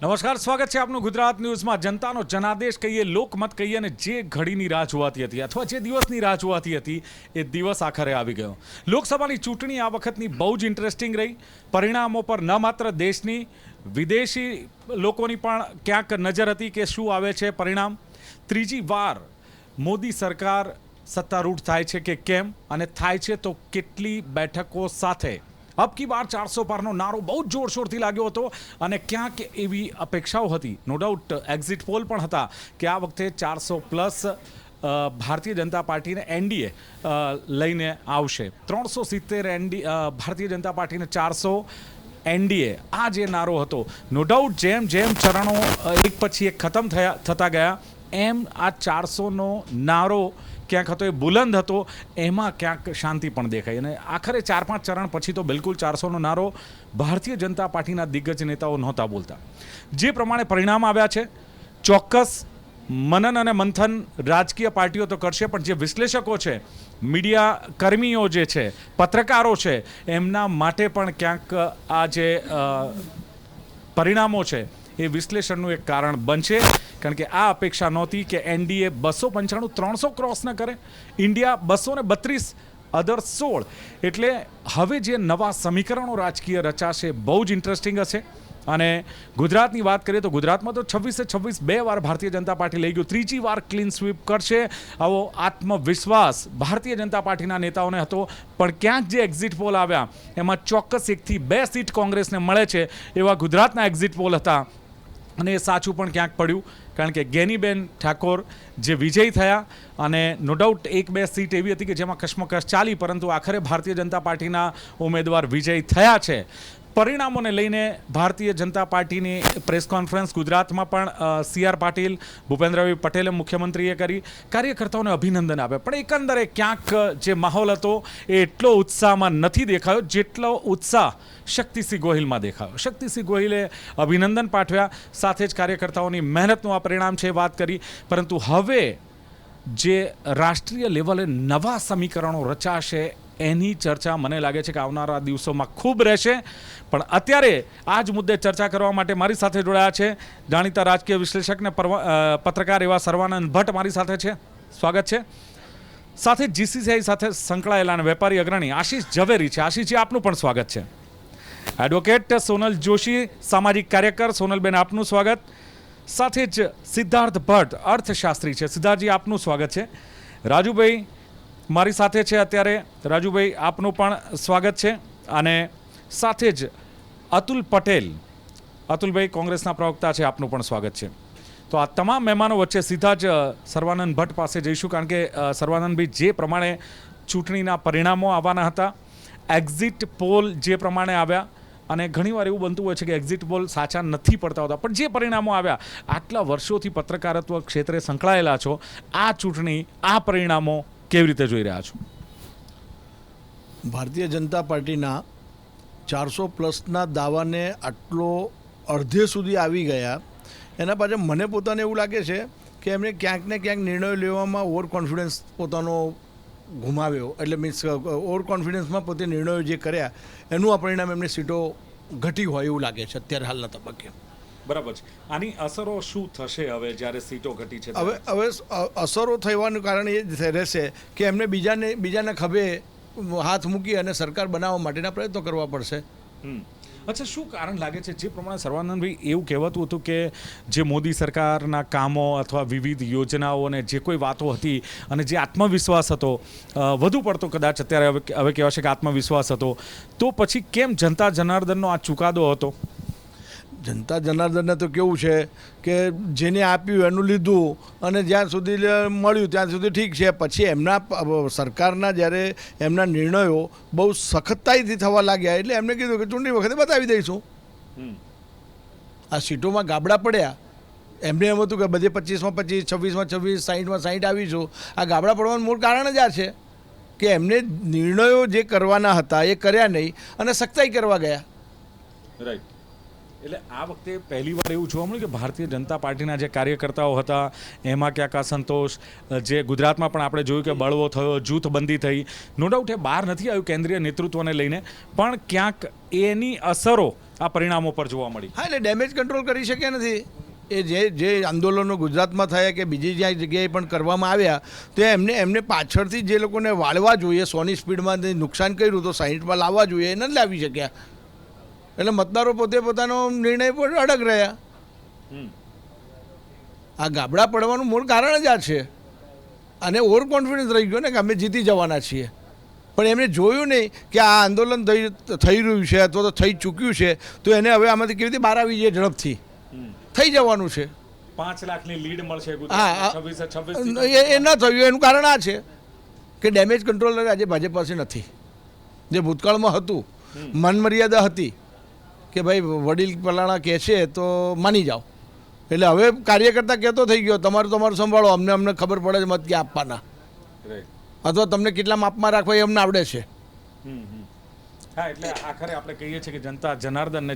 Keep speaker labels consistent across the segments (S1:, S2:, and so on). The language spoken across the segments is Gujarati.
S1: નમસ્કાર, સ્વાગત છે આપનું ગુજરાત ન્યૂઝમાં. જનતાનો જનાદેશ કહીએ, લોકમત કહીએ, અને જે ઘડીની રાહ જોવાતી હતી અથવા જે દિવસની રાહ જોવાતી હતી એ દિવસ આખરે આવી ગયો. લોકસભાની ચૂંટણી આ વખતની બહુ જ ઇન્ટરેસ્ટિંગ રહી. પરિણામો પર ન માત્ર દેશની, વિદેશી લોકોની પણ ક્યાંક નજર હતી કે શું આવે છે પરિણામ. ત્રીજી વાર મોદી સરકાર સત્તારૂઢ થાય છે કે કેમ, અને થાય છે તો કેટલી બેઠકો સાથે. અબકી બાર 400 પારનો નારો બહુ જ જોરશોરથી લાગ્યો હતો અને ક્યાંક એવી અપેક્ષાઓ હતી, નો ડાઉટ એક્ઝિટ પોલ પણ હતા કે આ વખતે 400 પ્લસ ભારતીય જનતા પાર્ટીને એનડીએ લઈને આવશે. 370 ભારતીય જનતા પાર્ટીને 400 એનડીએ, આ જે નારો હતો, નો ડાઉટ જેમ જેમ ચરણો એક પછી એક ખતમ થતા ગયા એમ આ 400નો નારો ક્યાંક હતો એ બુલંદ હતો, એમાં ક્યાંક શાંતિ પણ દેખાય. અને આખરે 4-5 ચરણ પછી તો બિલકુલ 400નો નારો ભારતીય જનતા પાર્ટીના દિગ્ગજ નેતાઓ નહોતા બોલતા. જે પ્રમાણે પરિણામ આવ્યા છે, ચોક્કસ મનન અને મંથન રાજકીય પાર્ટીઓ તો કરશે, પણ જે વિશ્લેષકો છે, મીડિયા કર્મીઓ જે છે, પત્રકારો છે, એમના માટે પણ ક્યાંક આ જે પરિણામો છે એ વિશ્લેષણનું એક કારણ બનશે. કારણ કે આ અપેક્ષા નહોતી કે એનડીએ 295 300 ક્રોસ ન કરે, ઇન્ડિયા 232, અધર 16. એટલે હવે જે નવા સમીકરણો રાજકીય રચાશે બહુ જ ઇન્ટરેસ્ટિંગ હશે. અને ગુજરાતની વાત કરીએ તો ગુજરાતમાં તો 26-26 2 વાર ભારતીય જનતા પાર્ટી લઈ ગયું, ત્રીજી વાર ક્લીન સ્વીપ કરશે આવો આત્મવિશ્વાસ ભારતીય જનતા પાર્ટીના નેતાઓને હતો. પણ ક્યાંક જે એક્ઝિટ પોલ આવ્યા એમાં ચોક્કસ 1 થી 2 સીટ કોંગ્રેસને મળે છે એવા ગુજરાતના એક્ઝિટ પોલ હતા. અને એ સાચું પણ ક્યાંક પડ્યું, કારણ કે ગેનીબેન ઠાકોર જે વિજયી થયા, અને નો ડાઉટ 1-2 સીટ એવી હતી કે જેમાં કશ્મકશ ચાલી, પરંતુ આખરે ભારતીય જનતા પાર્ટીના ઉમેદવાર વિજયી થયા છે. પરિણામોને લઈને ભારતીય જનતા પાર્ટીની પ્રેસ કોન્ફરન્સ ગુજરાતમાં પણ CR પાટીલ, ભૂપેન્દ્રભાઈ પટેલે મુખ્યમંત્રીએ કરી, કાર્યકર્તાઓને અભિનંદન આપ્યા. પણ એકંદરે ક્યાંક જે માહોલ હતો એ એટલો ઉત્સાહમાં નથી દેખાયો જેટલો ઉત્સાહ શક્તિસિંહ ગોહિલમાં દેખાયો. શક્તિસિંહ ગોહિલે અભિનંદન પાઠવ્યા, સાથે જ કાર્યકર્તાઓની મહેનતનું આ પરિણામ છે વાત કરી. પરંતુ હવે જે રાષ્ટ્રીય લેવલે નવા સમીકરણો રચાશે એની ચર્ચા મને લાગે છે કે આવનારા દિવસોમાં ખૂબ રહેશે. પણ અત્યારે આ જ મુદ્દે ચર્ચા કરવા માટે મારી સાથે જોડાયા છે જાણીતા રાજકીય વિશ્લેષક ને પત્રકાર એવા સર્વાનંદ ભટ્ટ મારી સાથે છે. સ્વાગત છે. સાથે જીસીસીઆઈ સાથે સંકળાયેલા અને વેપારી અગ્રણી આશીષ ઝવેરી છે. આશીષજી, આપનું પણ સ્વાગત છે. એડવોકેટ સોનલ જોશી, સામાજિક કાર્યકર, સોનલબેન આપનું સ્વાગત. સાથે જ સિદ્ધાર્થ ભટ્ટ, અર્થશાસ્ત્રી છે. સિદ્ધાર્થજી, આપનું સ્વાગત છે. રાજુભાઈ મારી સાથે છે અત્યારે. રાજુભાઈ, આપનું પણ સ્વાગત છે. અને સાથે જ અતુલ પટેલ, અતુલભાઈ કોંગ્રેસના પ્રવક્તા છે, આપનું પણ સ્વાગત છે. તો આ તમામ મહેમાનો વચ્ચે સીધા જ સર્વાનંદ ભટ્ટ પાસે જઈશું, કારણ કે સર્વાનંદભાઈ, જે પ્રમાણે ચૂંટણીના પરિણામો આવવાના હતા, એક્ઝિટ પોલ જે પ્રમાણે આવ્યા, અને ઘણીવાર એવું બનતું હોય છે કે એક્ઝિટ પોલ સાચા નથી પડતા હોતા, પણ જે પરિણામો આવ્યા, આટલા વર્ષોથી પત્રકારત્વ ક્ષેત્રે સંકળાયેલા છો, આ ચૂંટણી, આ પરિણામો કેવી રીતે જોઈ રહ્યા છો?
S2: ભારતીય જનતા પાર્ટીના 400 પ્લસના દાવાને આટલો અડધે સુધી આવી ગયા, એના પાછળ મને પોતાને એવું લાગે છે કે એમણે ક્યાંક ને ક્યાંક નિર્ણયો લેવામાં ઓવર કોન્ફિડન્સ પોતાનો ગુમાવ્યો. એટલે મીન્સ ઓવર કોન્ફિડન્સમાં પોતે નિર્ણયો જે કર્યા એનું આ પરિણામ એમને સીટો ઘટી હોય એવું લાગે છે અત્યારે હાલના તબક્કે.
S1: બરાબર છે. આની અસરો શું થશે હવે જ્યારે સીટો ઘટી છે?
S2: હવે અસરો થવાનું કારણ એ જ રહેશે કે એમને બીજાને ખભે હાથ મૂકી અને સરકાર બનાવવા માટેના પ્રયત્નો કરવા પડશે.
S1: અચ્છા, શું કારણ લાગે છે? જે પ્રમાણે સર્વાનંદભાઈ એવું કહેવાતું હતું કે જે મોદી સરકારના કામો અથવા વિવિધ યોજનાઓ અને જે કોઈ વાતો હતી અને જે આત્મવિશ્વાસ હતો, વધુ પડતો કદાચ અત્યારે હવે કહેવાશે કે આત્મવિશ્વાસ હતો, તો પછી કેમ જનતા જનાર્દનનો આ ચુકાદો હતો?
S2: જનતા જનાર્દનને તો કેવું છે કે જેને આપ્યું એનું લીધું, અને જ્યાં સુધી મળ્યું ત્યાં સુધી ઠીક છે. પછી એમના સરકારના જ્યારે એમના નિર્ણયો બહુ સખતાઈથી થવા લાગ્યા એટલે એમને કીધું કે ચૂંટણી વખતે બતાવી દઈશું. આ સીટોમાં ગાબડા પડ્યા, એમને એમ હતું કે બધે 25માં 25, 26માં 26, 60માં 60 આવીશું. આ ગાબડા પડવાનું મૂળ કારણ જ આ છે કે એમને નિર્ણયો જે કરવાના હતા એ કર્યા નહીં અને સખ્તાઈ કરવા ગયા.
S1: રાઈટ. એટલે આ વખતે પહેલી વાર એવું જોવા મળ્યું કે ભારતીય જનતા પાર્ટીના જે કાર્યકર્તાઓ હતા એમાં ક્યાંક અસંતોષ, જે ગુજરાતમાં પણ આપણે જોયું કે બળવો થયો, જૂથબંધી થઈ. નો ડાઉટ એ બહાર નથી આવ્યું કેન્દ્રીય નેતૃત્વને લઈને, પણ ક્યાંક એની અસરો આ પરિણામો પર જોવા મળી?
S2: હા, એટલે ડેમેજ કંટ્રોલ કરી શક્યા નથી. એ જે આંદોલનો ગુજરાતમાં થયા કે બીજી જ્યાં જગ્યાએ પણ કરવામાં આવ્યા તો એમને પાછળથી જે લોકોને વાળવા જોઈએ 100ની સ્પીડમાં નુકસાન કર્યું તો 60માં લાવવા જોઈએ, એ નથી લાવી શક્યા. એટલે મતદારો પોતે પોતાનો નિર્ણય પર અડગ રહ્યા. આ ગાબડા પડવાનું મૂળ કારણ જ આ છે. અને ઓવર કોન્ફિડન્સ રહી ગયો ને કે અમે જીતી જવાના છીએ. પણ એમણે જોયું નહીં કે આ આંદોલન થઈ રહ્યું છે અથવા તો થઈ ચૂક્યું છે, તો એને હવે આમાંથી કેવી રીતે બહાર આવી જાય ઝડપથી થઈ જવાનું છે.
S1: 5 લાખની લીડ મળશે.
S2: હા, એ ન થયું એનું કારણ આ છે કે ડેમેજ કંટ્રોલર આજે ભાજપ પાસે નથી. જે ભૂતકાળમાં હતું, મન મર્યાદા હતી કે ભાઈ વડીલ પલાણા કહે છે તો માની જાઓ. એટલે હવે કાર્યકર્તા કહેતો થઈ ગયો તમારું સંભાળો, અમને ખબર પડે છે મત ક્યાં આપવાના, અથવા તમને કેટલા માપમાં રાખવા એ અમને આવડે છે.
S1: હા, એટલે આખરે આપણે કહીએ છીએ કે જનતા જનાર્દન ને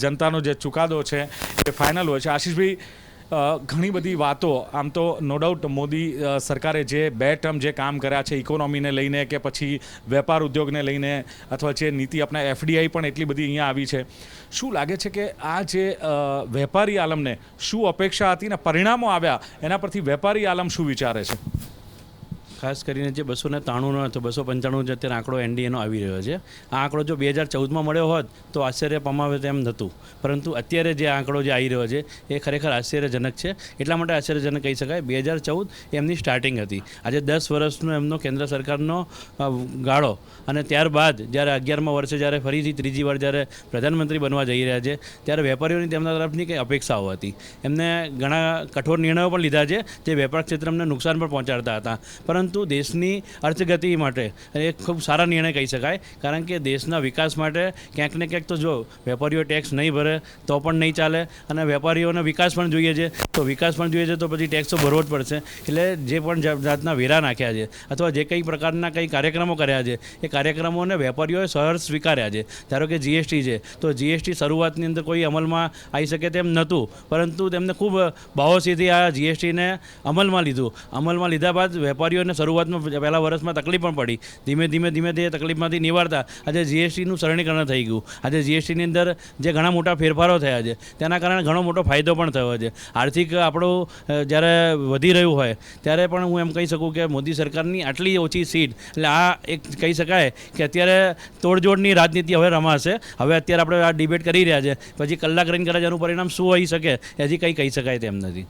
S1: જનતાનો જે ચુકાદો છે એ ફાઇનલ હોય છે. આશીષભાઈ, ઘણી બધી વાતો આમ તો નો ડાઉટ મોદી સરકારે જે 2 ટર્મ જે કામ કર્યા છે ઇકોનોમીને લઈને કે પછી વેપાર ઉદ્યોગને લઈને અથવા જે નીતિ આપણા FDI પણ એટલી બધી અહીંયા આવી છે. શું લાગે છે કે આ જે વેપારી આલમને શું અપેક્ષા હતી ને પરિણામો આવ્યા એના પરથી વેપારી આલમ શું વિચારે છે?
S3: ખાસ કરીને જે 293 અથવા 295 જે અત્યારે આંકડો NDAનો આવી રહ્યો છે, આ આંકડો જો 2014માં મળ્યો હોત તો આશ્ચર્ય પમાવે તેમ નહોતું. પરંતુ અત્યારે જે આંકડો જે આવી રહ્યો છે એ ખરેખર આશ્ચર્યજનક છે. એટલા માટે આશ્ચર્યજનક કહી શકાય, 2014 એમની સ્ટાર્ટિંગ હતી. આજે 10 વર્ષનો એમનો કેન્દ્ર સરકારનો ગાળો, અને ત્યારબાદ જ્યારે 11મા વર્ષે જ્યારે ફરીથી ત્રીજી વાર જ્યારે પ્રધાનમંત્રી બનવા જઈ રહ્યા છે ત્યારે વેપારીઓની તેમના તરફની કંઈ અપેક્ષાઓ હતી. એમને ઘણા કઠોર નિર્ણયો પણ લીધા છે જે વેપાર ક્ષેત્રને નુકસાન પણ પહોંચાડતા હતા. પરંતુ દેશની અર્થગતિ માટે એ ખૂબ સારા નિર્ણય કહી શકાય. કારણ કે દેશના વિકાસ માટે ક્યાંક ને ક્યાંક તો જો વેપારીઓ ટેક્સ નહીં ભરે તો પણ નહીં ચાલે, અને વેપારીઓને વિકાસ પણ જોઈએ છે, તો વિકાસ પણ જોઈએ છે તો પછી ટેક્સ તો ભરવો જ પડશે. એટલે જે પણ જાતના વેરા નાખ્યા છે અથવા જે કંઈ પ્રકારના કંઈ કાર્યક્રમો કર્યા છે એ કાર્યક્રમોને વેપારીઓએ સહર્ષ સ્વીકાર્યા છે. ધારો કે GST છે, તો GST શરૂઆતની અંદર કોઈ અમલમાં આવી શકે તેમ નહોતું, પરંતુ તેમને ખૂબ બાહોશીથી આ GSTને અમલમાં લીધા બાદ વેપારીઓને શરૂઆતમાં પહેલા વર્ષમાં તકલીફ પણ પડી. ધીમે તે તકલીફમાંથી નિવારતા આજે GSTનું સરળીકરણ થઈ ગયું. આજે GSTની અંદર જે ઘણા મોટા ફેરફારો થયા છે તેના કારણે ઘણો મોટો ફાયદો પણ થયો છે. આર્થિક આપણું જ્યારે વધી રહ્યું હોય ત્યારે પણ હું એમ કહી શકું કે મોદી સરકારની આટલી ઓછી સીટ, એટલે આ એક કહી શકાય કે અત્યારે તોડજોડની રાજનીતિ હવે રમાશે. હવે અત્યારે આપણે આ ડિબેટ કરી રહ્યા છે, પછી કલાક રહીને કદાચ એનું પરિણામ શું હોઈ શકે હજી કંઈ કહી શકાય તેમ નથી.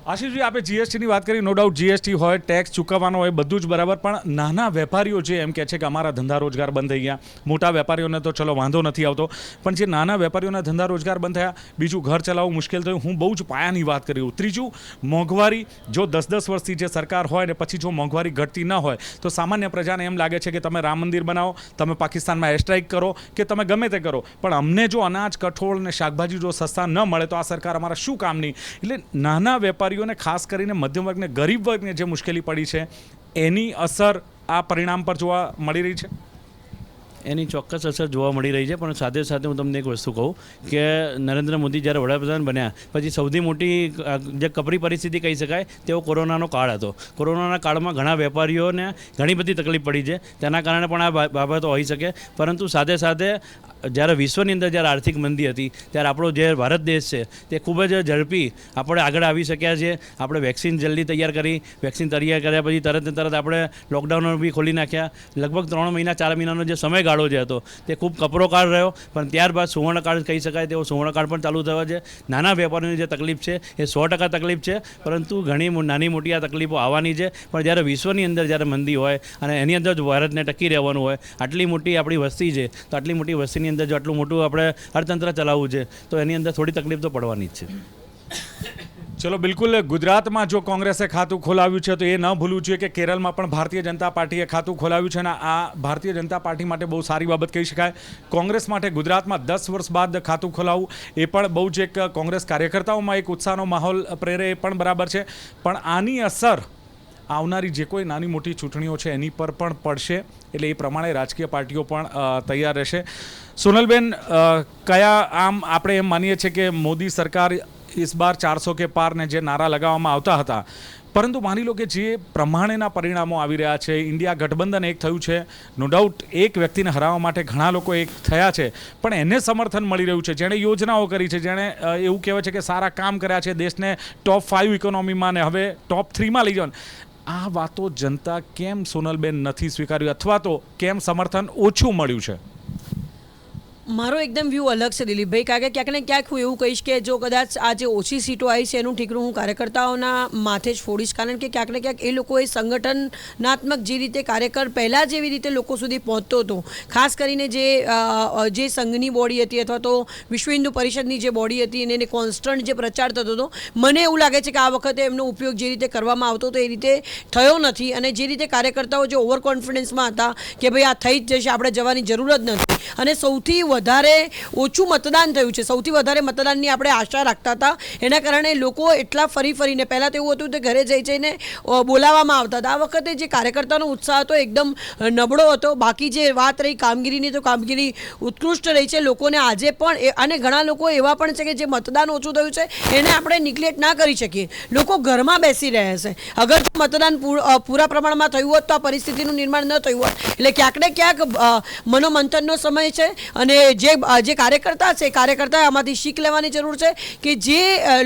S1: આશીષજી, આપણે GSTની વાત કરી. નો ડાઉટ GST હોય, ટેક્સ ચૂકવવાનો હોય, બધું જ બરાબર. પણ નાના વેપારીઓ જે એમ કહે છે કે અમારા ધંધા રોજગાર બંધ થઈ ગયા, મોટા વેપારીઓને તો ચલો વાંધો નથી આવતો, પણ જે નાના વેપારીઓના ધંધા રોજગાર બંધ થયા, બીજું ઘર ચલાવવું મુશ્કેલ થયું. હું બહુ જ પાયાની વાત કરી. ત્રીજું, મોંઘવારી. જો 10 વર્ષથી જે સરકાર હોય ને પછી જો મોંઘવારી ઘટતી ન હોય તો સામાન્ય પ્રજાને એમ લાગે છે કે તમે રામ મંદિર બનાવો, તમે પાકિસ્તાનમાં એર સ્ટ્રાઇક કરો કે તમે ગમે તે કરો, પણ અમને જો અનાજ, કઠોળ ને શાકભાજી જો સસ્તા ન મળે તો આ સરકાર અમારા શું કામની? એટલે નાના વેપારીઓને ખાસ કરીને મધ્યમ વર્ગને, ગરીબ વર્ગને જે મુશ્કેલી પડી છે એની અસર આ પરિણામ પર જોવા મળી રહી છે.
S3: એની ચોક્કસ અસર જોવા મળી રહી છે. પણ સાથે સાથે હું તમને એક વસ્તુ કહું કે નરેન્દ્ર મોદી જ્યારે વડાપ્રધાન બન્યા પછી સૌથી મોટી જે કપરી પરિસ્થિતિ કહી શકાય તેઓ કોરોનાનો કાળ હતો. કોરોનાના કાળમાં ઘણા વેપારીઓને ઘણી બધી તકલીફ પડી છે. તેના કારણે પણ આ બાબતો હોઈ શકે. પરંતુ સાથે સાથે જ્યારે વિશ્વની અંદર જ્યારે આર્થિક મંદી હતી ત્યારે આપણો જે ભારત દેશ છે તે ખૂબ જ ઝડપી આપણે આગળ આવી શક્યા છે. આપણે વેક્સિન જલ્દી તૈયાર કરી, વેક્સિન તૈયાર કર્યા પછી તરત આપણે લોકડાઉન બી ખોલી નાખ્યા. લગભગ 3 મહિના 4 મહિનાનો જે સમયગાળો જે હતો તે ખૂબ કપરો કાળ રહ્યો, પણ ત્યારબાદ સુવર્ણકાળ કહી શકાય તેવો સુવર્ણકાળ પણ ચાલુ થયો છે. નાના વેપારીઓની જે તકલીફ છે એ 100% તકલીફ છે, પરંતુ ઘણી નાની મોટી આ તકલીફો આવવાની છે. પણ જ્યારે વિશ્વની અંદર જ્યારે મંદી હોય અને એની અંદર જ ભારતને ટકી રહેવાનું હોય, આટલી મોટી આપણી વસ્તી છે, તો આટલી મોટી વસ્તીની અંદર જો આટલું મોટું આપણે અર્થતંત્ર ચલાવવું છે તો એની અંદર થોડી તકલીફ તો પડવાની જ છે.
S1: ચલો, બિલકુલ. ગુજરાતમાં જો કોંગ્રેસે ખાતું ખોલાવ્યું છે તો એ ન ભૂલવું જોઈએ કે કેરળમાં પણ ભારતીય જનતા પાર્ટીએ ખાતું ખોલાવ્યું છે, અને આ ભારતીય જનતા પાર્ટી માટે બહુ સારી બાબત કહી શકાય. કોંગ્રેસ માટે ગુજરાતમાં 10 વર્ષ બાદ ખાતું ખોલાવવું એ પણ બહુ જ એક કોંગ્રેસ કાર્યકર્તાઓમાં એક ઉત્સાહનો માહોલ પ્રેરે, એ પણ બરાબર છે. પણ આની અસર આવનારી જે કોઈ નાની મોટી ચૂંટણીઓ છે એની પર પણ પડશે, એટલે એ પ્રમાણે રાજકીય પાર્ટીઓ પણ તૈયાર રહેશે. સોનલબેન, કયા આમ આપણે એમ માનીએ છીએ કે મોદી સરકાર ઇસ બાર 400 કે પાર ને જે નારા લગાવવામાં આવતા હતા, પરંતુ માની લો કે જે પ્રમાણેના પરિણામો આવી રહ્યા છે, ઇન્ડિયા ગઠબંધન એક થયું છે, નો ડાઉટ એક વ્યક્તિને હરાવવા માટે ઘણા લોકો એક થયા છે, પણ એને સમર્થન મળી રહ્યું છે, જેણે યોજનાઓ કરી છે, જેણે એવું કહેવાય છે કે સારા કામ કર્યા છે, દેશને ટોપ 5 ઇકોનોમીમાં ને હવે ટોપ 3માં લઈ જવાનું. આ વાતો જનતા કેમ સોનલબેન નથી સ્વીકાર્યું, અથવા તો કેમ સમર્થન ઓછું મળ્યું છે?
S4: મારો એકદમ વ્યૂ અલગ છે દિલીપભાઈ, કારણ કે ક્યાંક ને ક્યાંક હું એવું કહીશ કે જો કદાચ આ જે ઓછી સીટો આવી છે એનું ઠીકરું હું કાર્યકર્તાઓના માથે જ ફોડીશ, કારણ કે ક્યાંક ને ક્યાંક એ લોકોએ સંગઠનાત્મક જે રીતે કાર્યકર પહેલાં જેવી રીતે લોકો સુધી પહોંચતો હતો, ખાસ કરીને જે સંઘની બોડી હતી અથવા તો વિશ્વ હિન્દુ પરિષદની જે બોડી હતી એને કોન્સ્ટન્ટ જે પ્રચાર થતો હતો, મને એવું લાગે છે કે આ વખતે એમનો ઉપયોગ જે રીતે કરવામાં આવતો હતો એ રીતે થયો નથી. અને જે રીતે કાર્યકર્તાઓ જે ઓવર કોન્ફિડન્સમાં હતા કે ભાઈ આ થઈ જ જશે, આપણે જવાની જરૂર જ નથી, અને સૌથી વધારે ઓછું મતદાન થયું છે, સૌથી વધારે મતદાનની આપણે આશા રાખતા હતા, એના કારણે લોકો એટલા ફરીને પહેલાં તો એવું હતું કે ઘરે જઈને બોલાવવામાં આવતા હતા. આ વખતે જે કાર્યકર્તાનો ઉત્સાહ હતો એકદમ નબળો હતો. બાકી જે વાત રહી કામગીરીની, તો કામગીરી ઉત્કૃષ્ટ રહી છે. લોકોને આજે પણ અને ઘણા લોકો એવા પણ છે કે જે મતદાન ઓછું થયું છે એને આપણે નિગ્લેક્ટ ના કરી શકીએ. લોકો ઘરમાં બેસી રહ્યા છે. અગર જો મતદાન પૂરા પ્રમાણમાં થયું હોત તો આ પરિસ્થિતિનું નિર્માણ ન થયું હોત. એટલે ક્યાંક ને ક્યાંક મનોમંથનનો સમય છે, અને જે કાર્યકર્તા છે, કાર્યકર્તાએ આમાંથી શીખ લેવાની જરૂર છે કે જે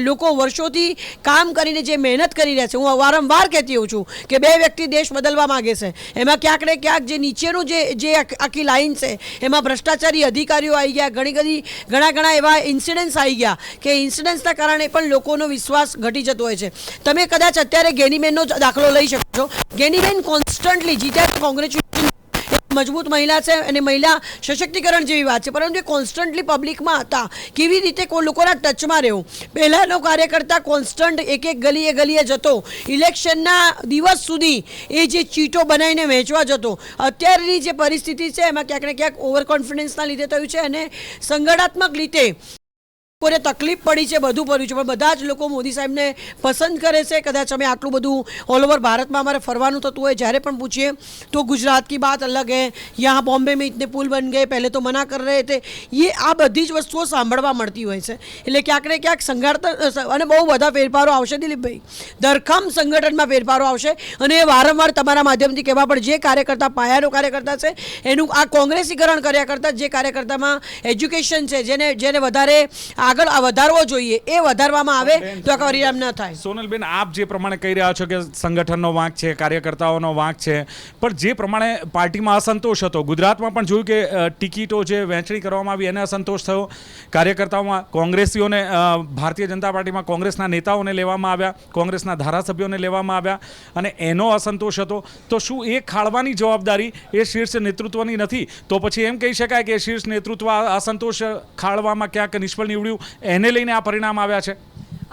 S4: લોકો વર્ષોથી કામ કરીને જે મહેનત કરી રહ્યા છે, હું વારંવાર કહેતી હોઉં છું કે બે વ્યક્તિ દેશ બદલવા માગે છે, એમાં ક્યાંક ને ક્યાંક જે નીચેનું જે આખી લાઈન છે એમાં ભ્રષ્ટાચારી અધિકારીઓ આવી ગયા, ઘણા એવા ઇન્સિડન્ટ્સ આવી ગયા કે ઇન્સિડન્ટ્સના કારણે પણ લોકોનો વિશ્વાસ ઘટી જતો હોય છે. તમે કદાચ અત્યારે ગેનીબેનનો દાખલો લઈ શકો છો. ગેનીબેન કોન્સ્ટન્ટલી જીત્યા, કોંગ્રેચ્યુલેશન, મજબૂત મહિલા છે અને મહિલા સશક્તિકરણ જેવી વાત છે, પરંતુ એ કોન્સ્ટન્ટલી પબ્લિકમાં હતા. કેવી રીતે લોકોના ટચમાં રહેવું. પહેલાંનો કાર્યકર્તા કોન્સ્ટન્ટ એક ગલીએ જતો, ઇલેક્શનના દિવસ સુધી એ જે ચીટો બનાવીને વહેંચવા જતો. અત્યારની જે પરિસ્થિતિ છે એમાં ક્યાંક ને ક્યાંક ઓવર કોન્ફિડન્સના લીધે થયું છે, અને સંગઠનાત્મક રીતે લોકોને તકલીફ પડી છે, બધું પડ્યું છે, પણ બધા જ લોકો મોદી સાહેબને પસંદ કરે છે. કદાચ અમે આટલું બધું ઓલ ઓવર ભારતમાં અમારે ફરવાનું થતું હોય, જ્યારે પણ પૂછીએ તો ગુજરાત की बात अलग है, यहाँ बॉम्बे में इतने पुल बन गए, पहले तो मना कर रहे थे, ये આ બધી જ વસ્તુઓ સાંભળવા મળતી હોય છે. એટલે ક્યાંક ને ક્યાંક સંઘાત અને બહુ બધા ફેરફારો આવશે દિલીપભાઈ, ધરખમ સંગઠનમાં ફેરફારો આવશે. અને વારંવાર તમારા માધ્યમથી કહેવા પણ જે કાર્યકર્તા પાયાનો કાર્યકર્તા છે એનું આ કોંગ્રેસીકરણ કર્યા કરતાં જે કાર્યકર્તામાં એજ્યુકેશન છે, જેને વધારે આગળ વધારવો જોઈએ, એ વધારવામાં આવે તો આ પરિણામ ન થાય.
S1: સોનલબેન, આપ જે પ્રમાણે કહી રહ્યા છો કે સંગઠનનો વાંક છે, કાર્યકર્તાઓનો વાંક છે, પણ જે પ્રમાણે પાર્ટીમાં અસંતોષ હતો, ગુજરાતમાં પણ જોયું કે ટિકિટો જે વહેંચણી કરવામાં આવી એને અસંતોષ થયો, કાર્યકર્તાઓમાં કોંગ્રેસીઓને, ભારતીય જનતા પાર્ટીમાં કોંગ્રેસના નેતાઓને લેવામાં આવ્યા, કોંગ્રેસના ધારાસભ્યોને લેવામાં આવ્યા, અને એનો અસંતોષ હતો. તો શું એ ખાળવાની જવાબદારી એ શીર્ષ નેતૃત્વની નથી? તો પછી એમ કહી શકાય કે શીર્ષ નેતૃત્વ અસંતોષ ખાળવામાં ક્યાંક નિષ્ફળ નીવડ્યું, એને લઈને આ પરિણામ આવ્યા છે?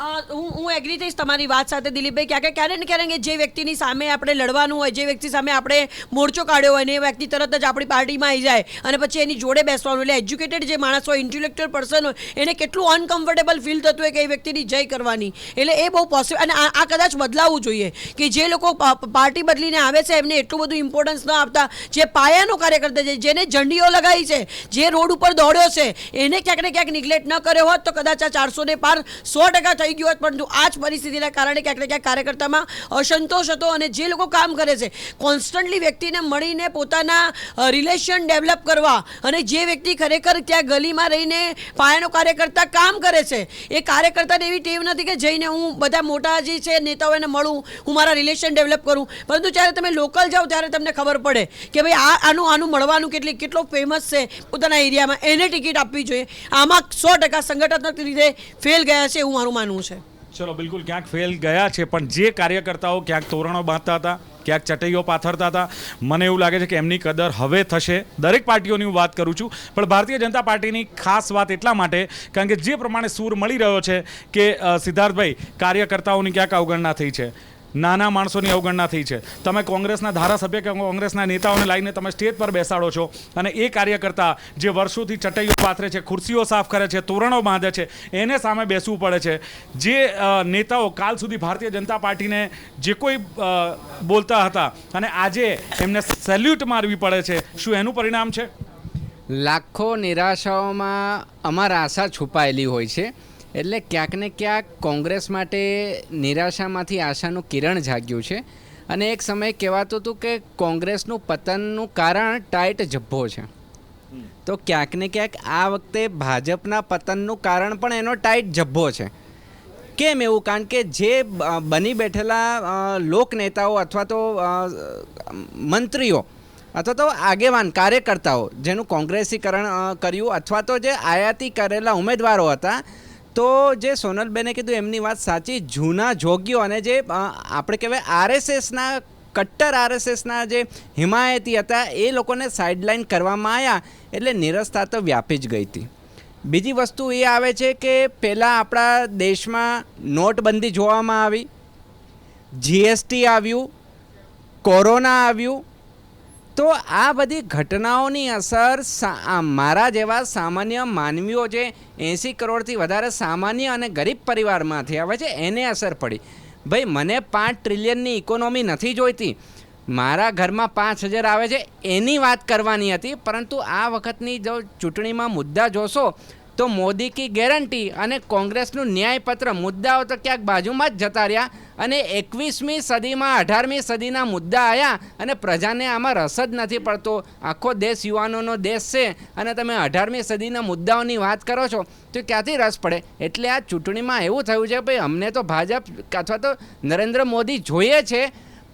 S4: હું એગ્રી થઈશ તમારી વાત સાથે દિલીપભાઈ. ક્યારે ને ક્યારે જે વ્યક્તિની સામે આપણે લડવાનું હોય, જે વ્યક્તિ સામે આપણે મોરચો કાઢ્યો હોય ને એ વ્યક્તિ તરત જ આપણી પાર્ટીમાં આવી જાય અને પછી એની જોડે બેસવાનું, એટલે એજ્યુકેટેડ જે માણસ હોય, ઇન્ટેલેક્ચ્યુઅલ પર્સન હોય, એને કેટલું અનકમ્ફર્ટેબલ ફીલ થતું હોય કે એ વ્યક્તિની જય કરવાની. એટલે એ બહુ પોસિબલ, અને આ કદાચ બદલાવવું જોઈએ કે જે લોકો પાર્ટી બદલીને આવે છે એમને એટલું બધું ઇમ્પોર્ટન્સ ન આપતા, જે પાયાનો કાર્યકર્તા છે, જેને ઝંડીઓ લગાવી છે, જે રોડ ઉપર દોડ્યો છે, એને ક્યાંક ને ક્યાંક નિગ્લેક્ટ ન કર્યો હોત તો કદાચ આ 400 ને પાર 100% થઈ ગયું હોત. પરંતુ આ જ પરિસ્થિતિના કારણે ક્યાંક ને ક્યાંક કાર્યકર્તામાં અસંતોષ હતો, અને જે લોકો કામ કરે છે કોન્સ્ટન્ટલી વ્યક્તિને મળીને પોતાના રિલેશન ડેવલપ કરવા, અને જે વ્યક્તિ ખરેખર ત્યાં ગલીમાં રહીને પાયાનો કાર્યકર્તા કામ કરે છે, એ કાર્યકર્તાને એવી ટેવ નથી કે જઈને હું બધા મોટા જે છે નેતાઓને મળું, હું મારા રિલેશન ડેવલપ કરું. પરંતુ જ્યારે તમે લોકલ જાઓ ત્યારે તમને ખબર પડે કે ભાઈ આનું મળવાનું કેટલો ફેમસ છે પોતાના એરિયામાં, એને ટિકિટ આપવી જોઈએ. આમાં 100% સંગઠનાત્મક રીતે ફેલ ગયા છે એવું મારું માનવું છે.
S1: ચલો, બિલકુલ ક્યાંક ફેલ ગયા છે, પણ જે કાર્યકર્તાઓ ક્યાંક તોરણો બાંધતા હતા, ક્યાંક ચટઈઓ પાથરતા હતા, મને એવું લાગે છે કે એમની કદર હવે થશે. દરેક પાર્ટીઓની હું વાત કરું છું, પણ ભારતીય જનતા પાર્ટીની ખાસ વાત એટલા માટે કારણ કે જે પ્રમાણે સૂર મળી રહ્યો છે કે સિદ્ધાર્થભાઈ, કાર્યકર્તાઓની ક્યાંક અવગણના થઈ છે, નાના માણસોની અવગણના થઈ છે. તમે કોંગ્રેસના ધારાસભ્ય કે કોંગ્રેસના નેતાઓને લાવીને તમે સ્ટેજ પર બેસાડો છો, અને એ કાર્યકર્તા જે વર્ષોથી ચટઈઓ પાથરે છે, ખુરશીઓ સાફ કરે છે, તોરણો બાંધે છે, એને સામે બેસવું પડે છે. જે નેતાઓ કાલ સુધી ભારતીય જનતા પાર્ટીને જે કોઈ બોલતા હતા અને આજે એમને સેલ્યુટ મારવી પડે છે, શું એનું પરિણામ છે?
S5: લાખો નિરાશાઓમાં અમારા આશા છુપાયેલી હોય છે. એટલે ક્યાંક ને ક્યાંક કોંગ્રેસ માટે નિરાશામાંથી આશાનું કિરણ જાગ્યું છે અને એક સમય કહેવાતું હતું કે કોંગ્રેસનું પતનનું કારણ ટાઈટ જબ્બો છે. તો ક્યાંક ને ક્યાંક આ વખતે ભાજપના પતનનું કારણ પણ એનો ટાઈટ જબ્બો છે. કેમ એવું? કારણ કે જે બની બેઠેલા લોકનેતાઓ અથવા તો મંત્રીઓ અથવા તો આગેવાન કાર્યકર્તાઓ જેનું કોંગ્રેસીકરણ કર્યું અથવા તો જે આયાતી કરેલા ઉમેદવારો હતા, તો જે સોનલબેને કીધું એમની વાત સાચી. જૂના જોગ્યો અને જે આપણે કહેવાય આરએસએસના કટ્ટર આરએસએસના જે હિમાયતી હતા એ લોકોને સાઇડલાઇન કરવામાં આવ્યા એટલે નિરસતા તો વ્યાપી જ ગઈ હતી. બીજી વસ્તુ એ આવે છે કે પહેલાં આપણા દેશમાં નોટબંધી જોવામાં આવી, જીએસટી આવ્યું, કોરોના આવ્યું. તો આ બધી ઘટનાઓની અસર મારા જેવા સામાન્ય માનવીઓ જે 80 કરોડથી વધારે સામાન્ય અને ગરીબ પરિવારમાંથી આવે છે એને અસર પડી. ભાઈ મને 5 ટ્રિલિયનની ઇકોનોમી નથી જોઈતી, મારા ઘરમાં 5000 આવે છે એની વાત કરવાની હતી. પરંતુ આ વખતની જો ચૂંટણીમાં મુદ્દા જોશો તો મોદી કી ગેરંટી અને કોંગ્રેસનું ન્યાયપત્ર મુદ્દાઓ તો ક્યાંક બાજુમાં જ જતા રહ્યા અને 21મી સદીમાં 18મી સદીના મુદ્દા આવ્યા અને પ્રજાને આમાં રસ જ નથી પડતો. આખો દેશ યુવાનોનો દેશ છે અને તમે 18મી સદીના મુદ્દાઓની વાત કરો છો તો ક્યાંથી રસ પડે? એટલે આ ચૂંટણીમાં એવું થયું છે ભાઈ અમને તો ભાજપ અથવા તો નરેન્દ્ર મોદી જોઈએ છે,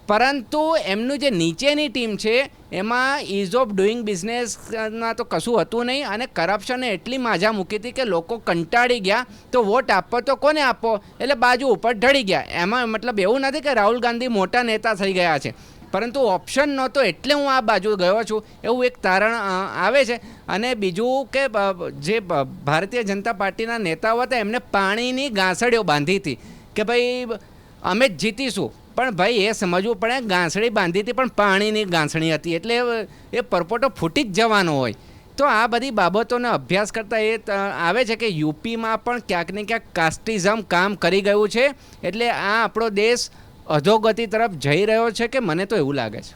S5: પરંતુ એમનું જે નીચેની ટીમ છે એમાં ઇઝ ઓફ ડુઈંગ બિઝનેસના તો કશું હતું નહીં અને કરપ્શને એટલી માજા મૂકી હતી કે લોકો કંટાળી ગયા. તો વોટ આપવો તો કોને આપવો એટલે બાજુ ઉપર ઢળી ગયા. એમાં મતલબ એવું નથી કે રાહુલ ગાંધી મોટા નેતા થઈ ગયા છે, પરંતુ ઓપ્શન નહોતો એટલે હું આ બાજુ ગયો છું એવું એક તારણ આવે છે. અને બીજું કે જે ભારતીય જનતા પાર્ટીના નેતાઓ હતા એમને પાણીની ગાંસડીઓ બાંધી હતી કે ભાઈ અમે જ જીતીશું. પણ ભાઈ એ સમજવું પડે ગાંસડી બાંધી હતી પણ પાણીની ગાંસડી હતી એટલે એ પરપોટો ફૂટી જ જવાનો હોય. તો આ બધી બાબતોનો અભ્યાસ કરતાં એ આવે છે કે યુપીમાં પણ ક્યાંક ને ક્યાંક કાસ્ટિઝમ કામ કરી ગયું છે. એટલે આ આપણો દેશ અધોગતિ તરફ જઈ રહ્યો છે કે મને તો એવું લાગે છે.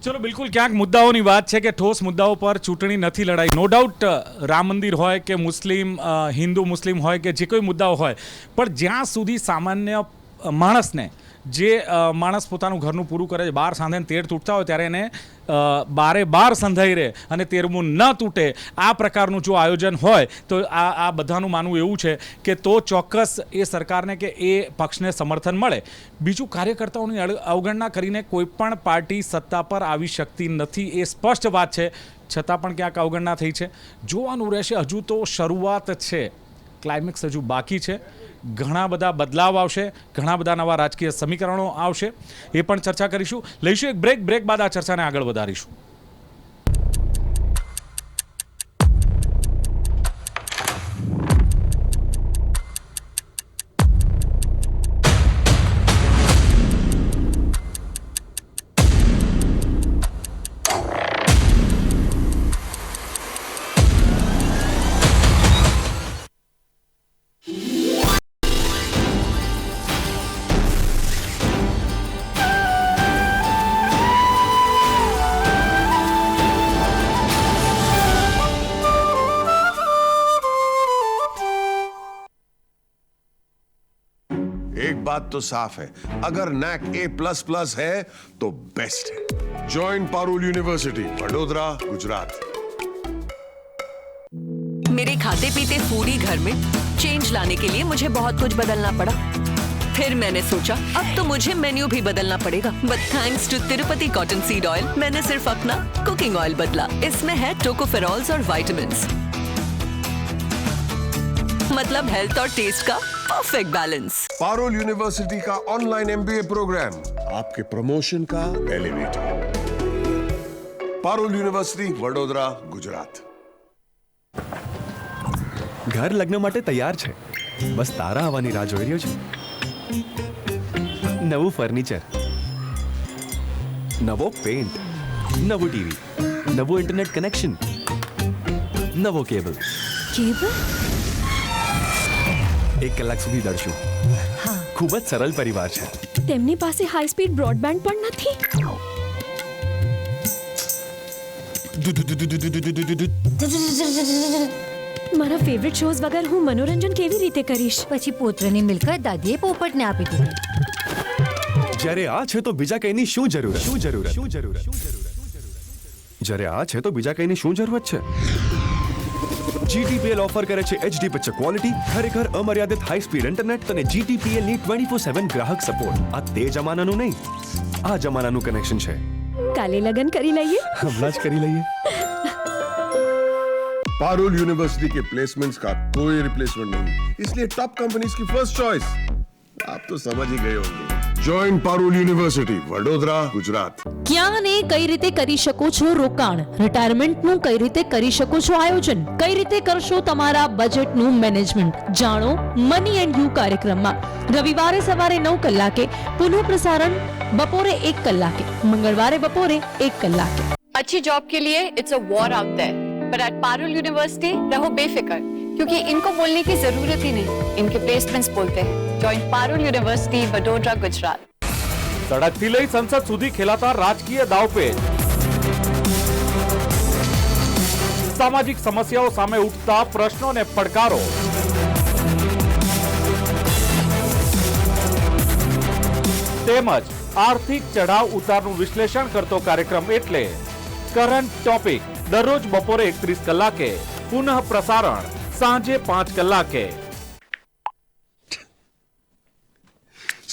S1: ચલો બિલકુલ ક્યાંક મુદ્દાઓની વાત છે કે ઠોસ મુદ્દાઓ પર ચૂંટણી નથી લડાઈ. નો ડાઉટ રામ મંદિર હોય કે મુસ્લિમ હિન્દુ મુસ્લિમ હોય કે જે કોઈ મુદ્દાઓ હોય, પણ જ્યાં સુધી સામાન્ય માણસને જે માણસ પોતાનું ઘરનું પૂરું કરે છે, 12 સાંધે 13 તૂટતા હોય ત્યારે એને 12 સંધાઈ રહે અને 13મું ન તૂટે આ પ્રકારનું જો આયોજન હોય તો આ બધાનું માનવું એવું છે કે તો ચોક્કસ એ સરકારને કે એ પક્ષને સમર્થન મળે. બીજું કાર્યકર્તાઓની અવગણના કરીને કોઈ પણ પાર્ટી સત્તા પર આવી શકતી નથી એ સ્પષ્ટ વાત છે. છતાં પણ ક્યાંક અવગણના થઈ છે. જોવાનું રહેશે. હજુ તો શરૂઆત છે, ક્લાઇમેક્સ હજુ બાકી છે. ઘણા બધા બદલાવ આવશે, ઘણા બધા નવા રાજકીય સમીકરણો આવશે, એ પણ ચર્ચા કરીશું. લઈશું એક બ્રેક બાદ આ ચર્ચાને આગળ વધારીશું.
S6: एक बात तो साफ है, अगर NAC A++ है तो बेस्ट है. Join Parul university, Vadodara, Gujarat.
S7: मेरे खाते पीते फूडी घर में चेंज लाने के लिए मुझे बहुत कुछ बदलना पड़ा. फिर मैंने सोचा अब तो मुझे मेन्यू भी बदलना पड़ेगा. But thanks to Tirupati cotton seed oil मैंने सिर्फ अपना कुकिंग ऑयल बदला. इसमें है टोकोफेरॉल्स और विटामिन्स, मतलब हेल्थ और टेस्ट का परफेक्ट बैलेंस.
S6: पारुल यूनिवर्सिटी का ऑनलाइन MBA प्रोग्राम आपके प्रमोशन का एलिवेटर. पारुल यूनिवर्सिटी, वडोदरा, गुजरात.
S8: ઘર લગ્ન માટે તૈયાર છે, બસ તારા આવવાની રાહ જોઈ રહ્યો છું. નવું ફર્નિચર, નવો પેન્ટ, નવું ટીવી, નવું ઇન્ટરનેટ કનેક્શન, નવો કેબલ. 1 કલાક સુધી દળશું. ખૂબ જ સરળ પરિવાર છે.
S9: તેમની પાસે હાઈ સ્પીડ બ્રોડબેન્ડ પણ નથી. મારા ફેવરિટ શોઝ વગર હું મનોરંજન કેવી રીતે કરીશ?
S10: પછી પોત્રની મિલકત દાદીએ પોપટને આપી દીધી.
S8: જ્યારે આ છે તો બીજા કંઈની શું જરૂરત? જ્યારે આ છે તો બીજા કંઈની શું જરૂરત છે? GTPL ઓફર કરે છે HD પિક્ચર ક્વોલિટી, ખરેખર અમર્યાદિત હાઈ સ્પીડ ઇન્ટરનેટ અને GTPL ની 24/7 ગ્રાહક સપોર્ટ. આ તે જમાનાનું નહીં, આ જમાનાનું કનેક્શન છે.
S9: કાલે લગન કરી લઈએ.
S8: હમણાં જ કરી લઈએ.
S6: पारुल यूनिवर्सिटी के प्लेसमेंट्स का कोई रिप्लेसमेंट नहीं, इसलिए टॉप कंपनीज की फर्स्ट चॉइस. आप तो समझ ही गए होंगे. Join Parul university, Vadodara, Gujarat.
S11: ક્યાં ને કઈ રીતે કરી શકો છો રોકાણ, રિટાયરમેન્ટનું કઈ રીતે કરી શકો છો આયોજન, કઈ રીતે કરશો તમારા બજેટનું મેનેજમેન્ટ, જાણો મની એન્ડ યુ કાર્યક્રમમાં. રવિવારે સવારે 9 કલાકે, પુનઃ પ્રસારણ બપોરે 1 કલાકે, મંગળવારે બપોરે 1 કલાકે.
S12: अच्छी जॉब के लिए it's a war out there, पर एट पारुल यूनिवर्सिटी रहो बेफिक्र, क्योंकि इनको बोलने की जरूरत ही नहीं, इनके प्लेसमेंट्स बोलते हैं. Join Parul university, Vadodara, Gujarat.
S1: સડકથી લઈ સંસદ સુધી ખેલાતા રાજકીય દાવપેચ, સામાજિક સમસ્યાઓ સામે ઉઠતા પ્રશ્નો અને પડકારો, તેમજ આર્થિક ચઢાવ ઉતારનું વિશ્લેષણ કરતો કાર્યક્રમ એટલે કરંટ ટોપિક. દરરોજ બપોરે 31 કલાકે, પુનઃ પ્રસારણ સાંજે 5 कलाके.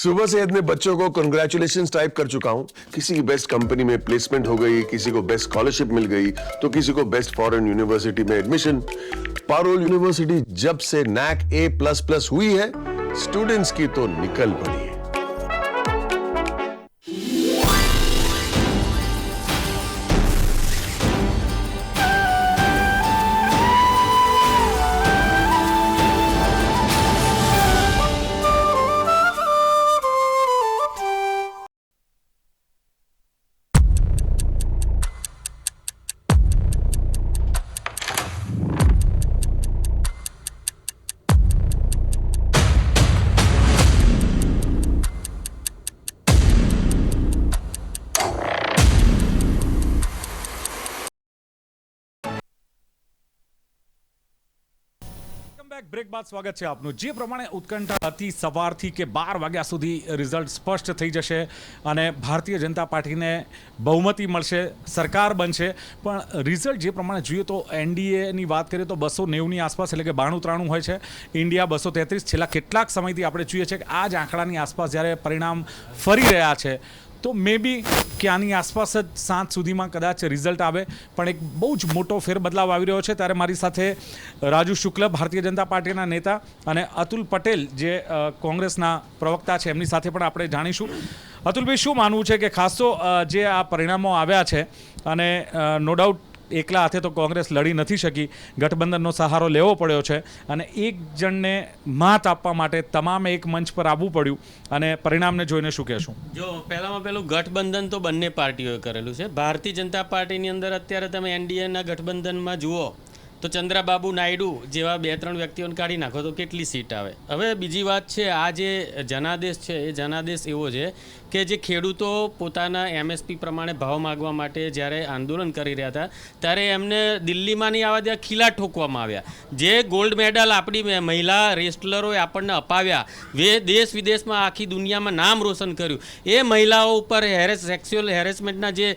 S6: सुबह से अपने बच्चों को कंग्रेचुलेशंस टाइप कर चुका हूं. किसी की बेस्ट कंपनी में प्लेसमेंट हो गई, किसी को बेस्ट स्कॉलरशिप मिल गई, तो किसी को बेस्ट फॉरेन यूनिवर्सिटी में एडमिशन. पारुल यूनिवर्सिटी जब से NAC A++ हुई है, स्टूडेंट्स की तो निकल पड़ी है.
S1: બ્રેક બાદ સ્વાગત છે આપનું. જે પ્રમાણે ઉત્કંઠા હતી સવારથી કે 12 વાગ્યા સુધી રિઝલ્ટ સ્પષ્ટ થઈ જશે અને ભારતીય જનતા પાર્ટીને બહુમતી મળશે, સરકાર બનશે. પણ રિઝલ્ટ જે પ્રમાણે જોઈએ તો એનડીએની વાત કરીએ તો 290ની આસપાસ, એટલે કે 92-93 હોય છે. ઇન્ડિયા 233. છેલ્લા કેટલાક સમયથી આપણે જોઈએ છીએ કે આ જ આંકડાની આસપાસ જ્યારે પરિણામ ફરી રહ્યા છે તો મે બી કે આની આસપાસ જ સાંજ સુધીમાં કદાચ રિઝલ્ટ આવે. પણ એક બહુ જ મોટો ફેરબદલાવ આવી રહ્યો છે. ત્યારે મારી સાથે રાજુ શુક્લ, ભારતીય જનતા પાર્ટીના નેતા, અને અતુલ પટેલ જે કોંગ્રેસના પ્રવક્તા છે, એમની સાથે પણ આપણે જાણીશું. અતુલભાઈ, શું માનવું છે કે ખાસ તો જે આ પરિણામો આવ્યા છે અને નો ડાઉટ એકલા હાથે તો કોંગ્રેસ લડી નથી શકી, ગઠબંધનનો સહારો લેવો પડ્યો છે અને એક જણને માત આપવા માટે તમામે એક મંચ પર આવવું પડ્યું, અને પરિણામને જોઈને શું કહેશું?
S3: જો પહેલામાં પહેલું ગઠબંધન તો બંને પાર્ટીઓએ કરેલું છે. ભારતીય જનતા પાર્ટીની અંદર અત્યારે તમે એનડીએના ગઠબંધનમાં જુઓ તો ચંદ્રાબાબુ નાયડુ જેવા 2-3 વ્યક્તિઓને કાઢી નાખો તો કેટલી સીટ આવે. હવે બીજી વાત છે, આ જે જનાદેશ છે એ જનાદેશ એવો છે કે જે ખેડૂતો પોતાના MSP પ્રમાણે ભાવ માગવા માટે જ્યારે આંદોલન કરી રહ્યા હતા ત્યારે એમને દિલ્હીમાં નહીં આવવા દે, ખીલા ઠોકવામાં આવ્યા. જે ગોલ્ડ મેડલ આપણી મહિલા રેસ્ટલરોએ આપણને અપાવ્યા, દેશ વિદેશમાં આખી દુનિયામાં નામ રોશન કર્યું, એ મહિલાઓ ઉપર સેક્સ્યુઅલ હેરેસમેન્ટના જે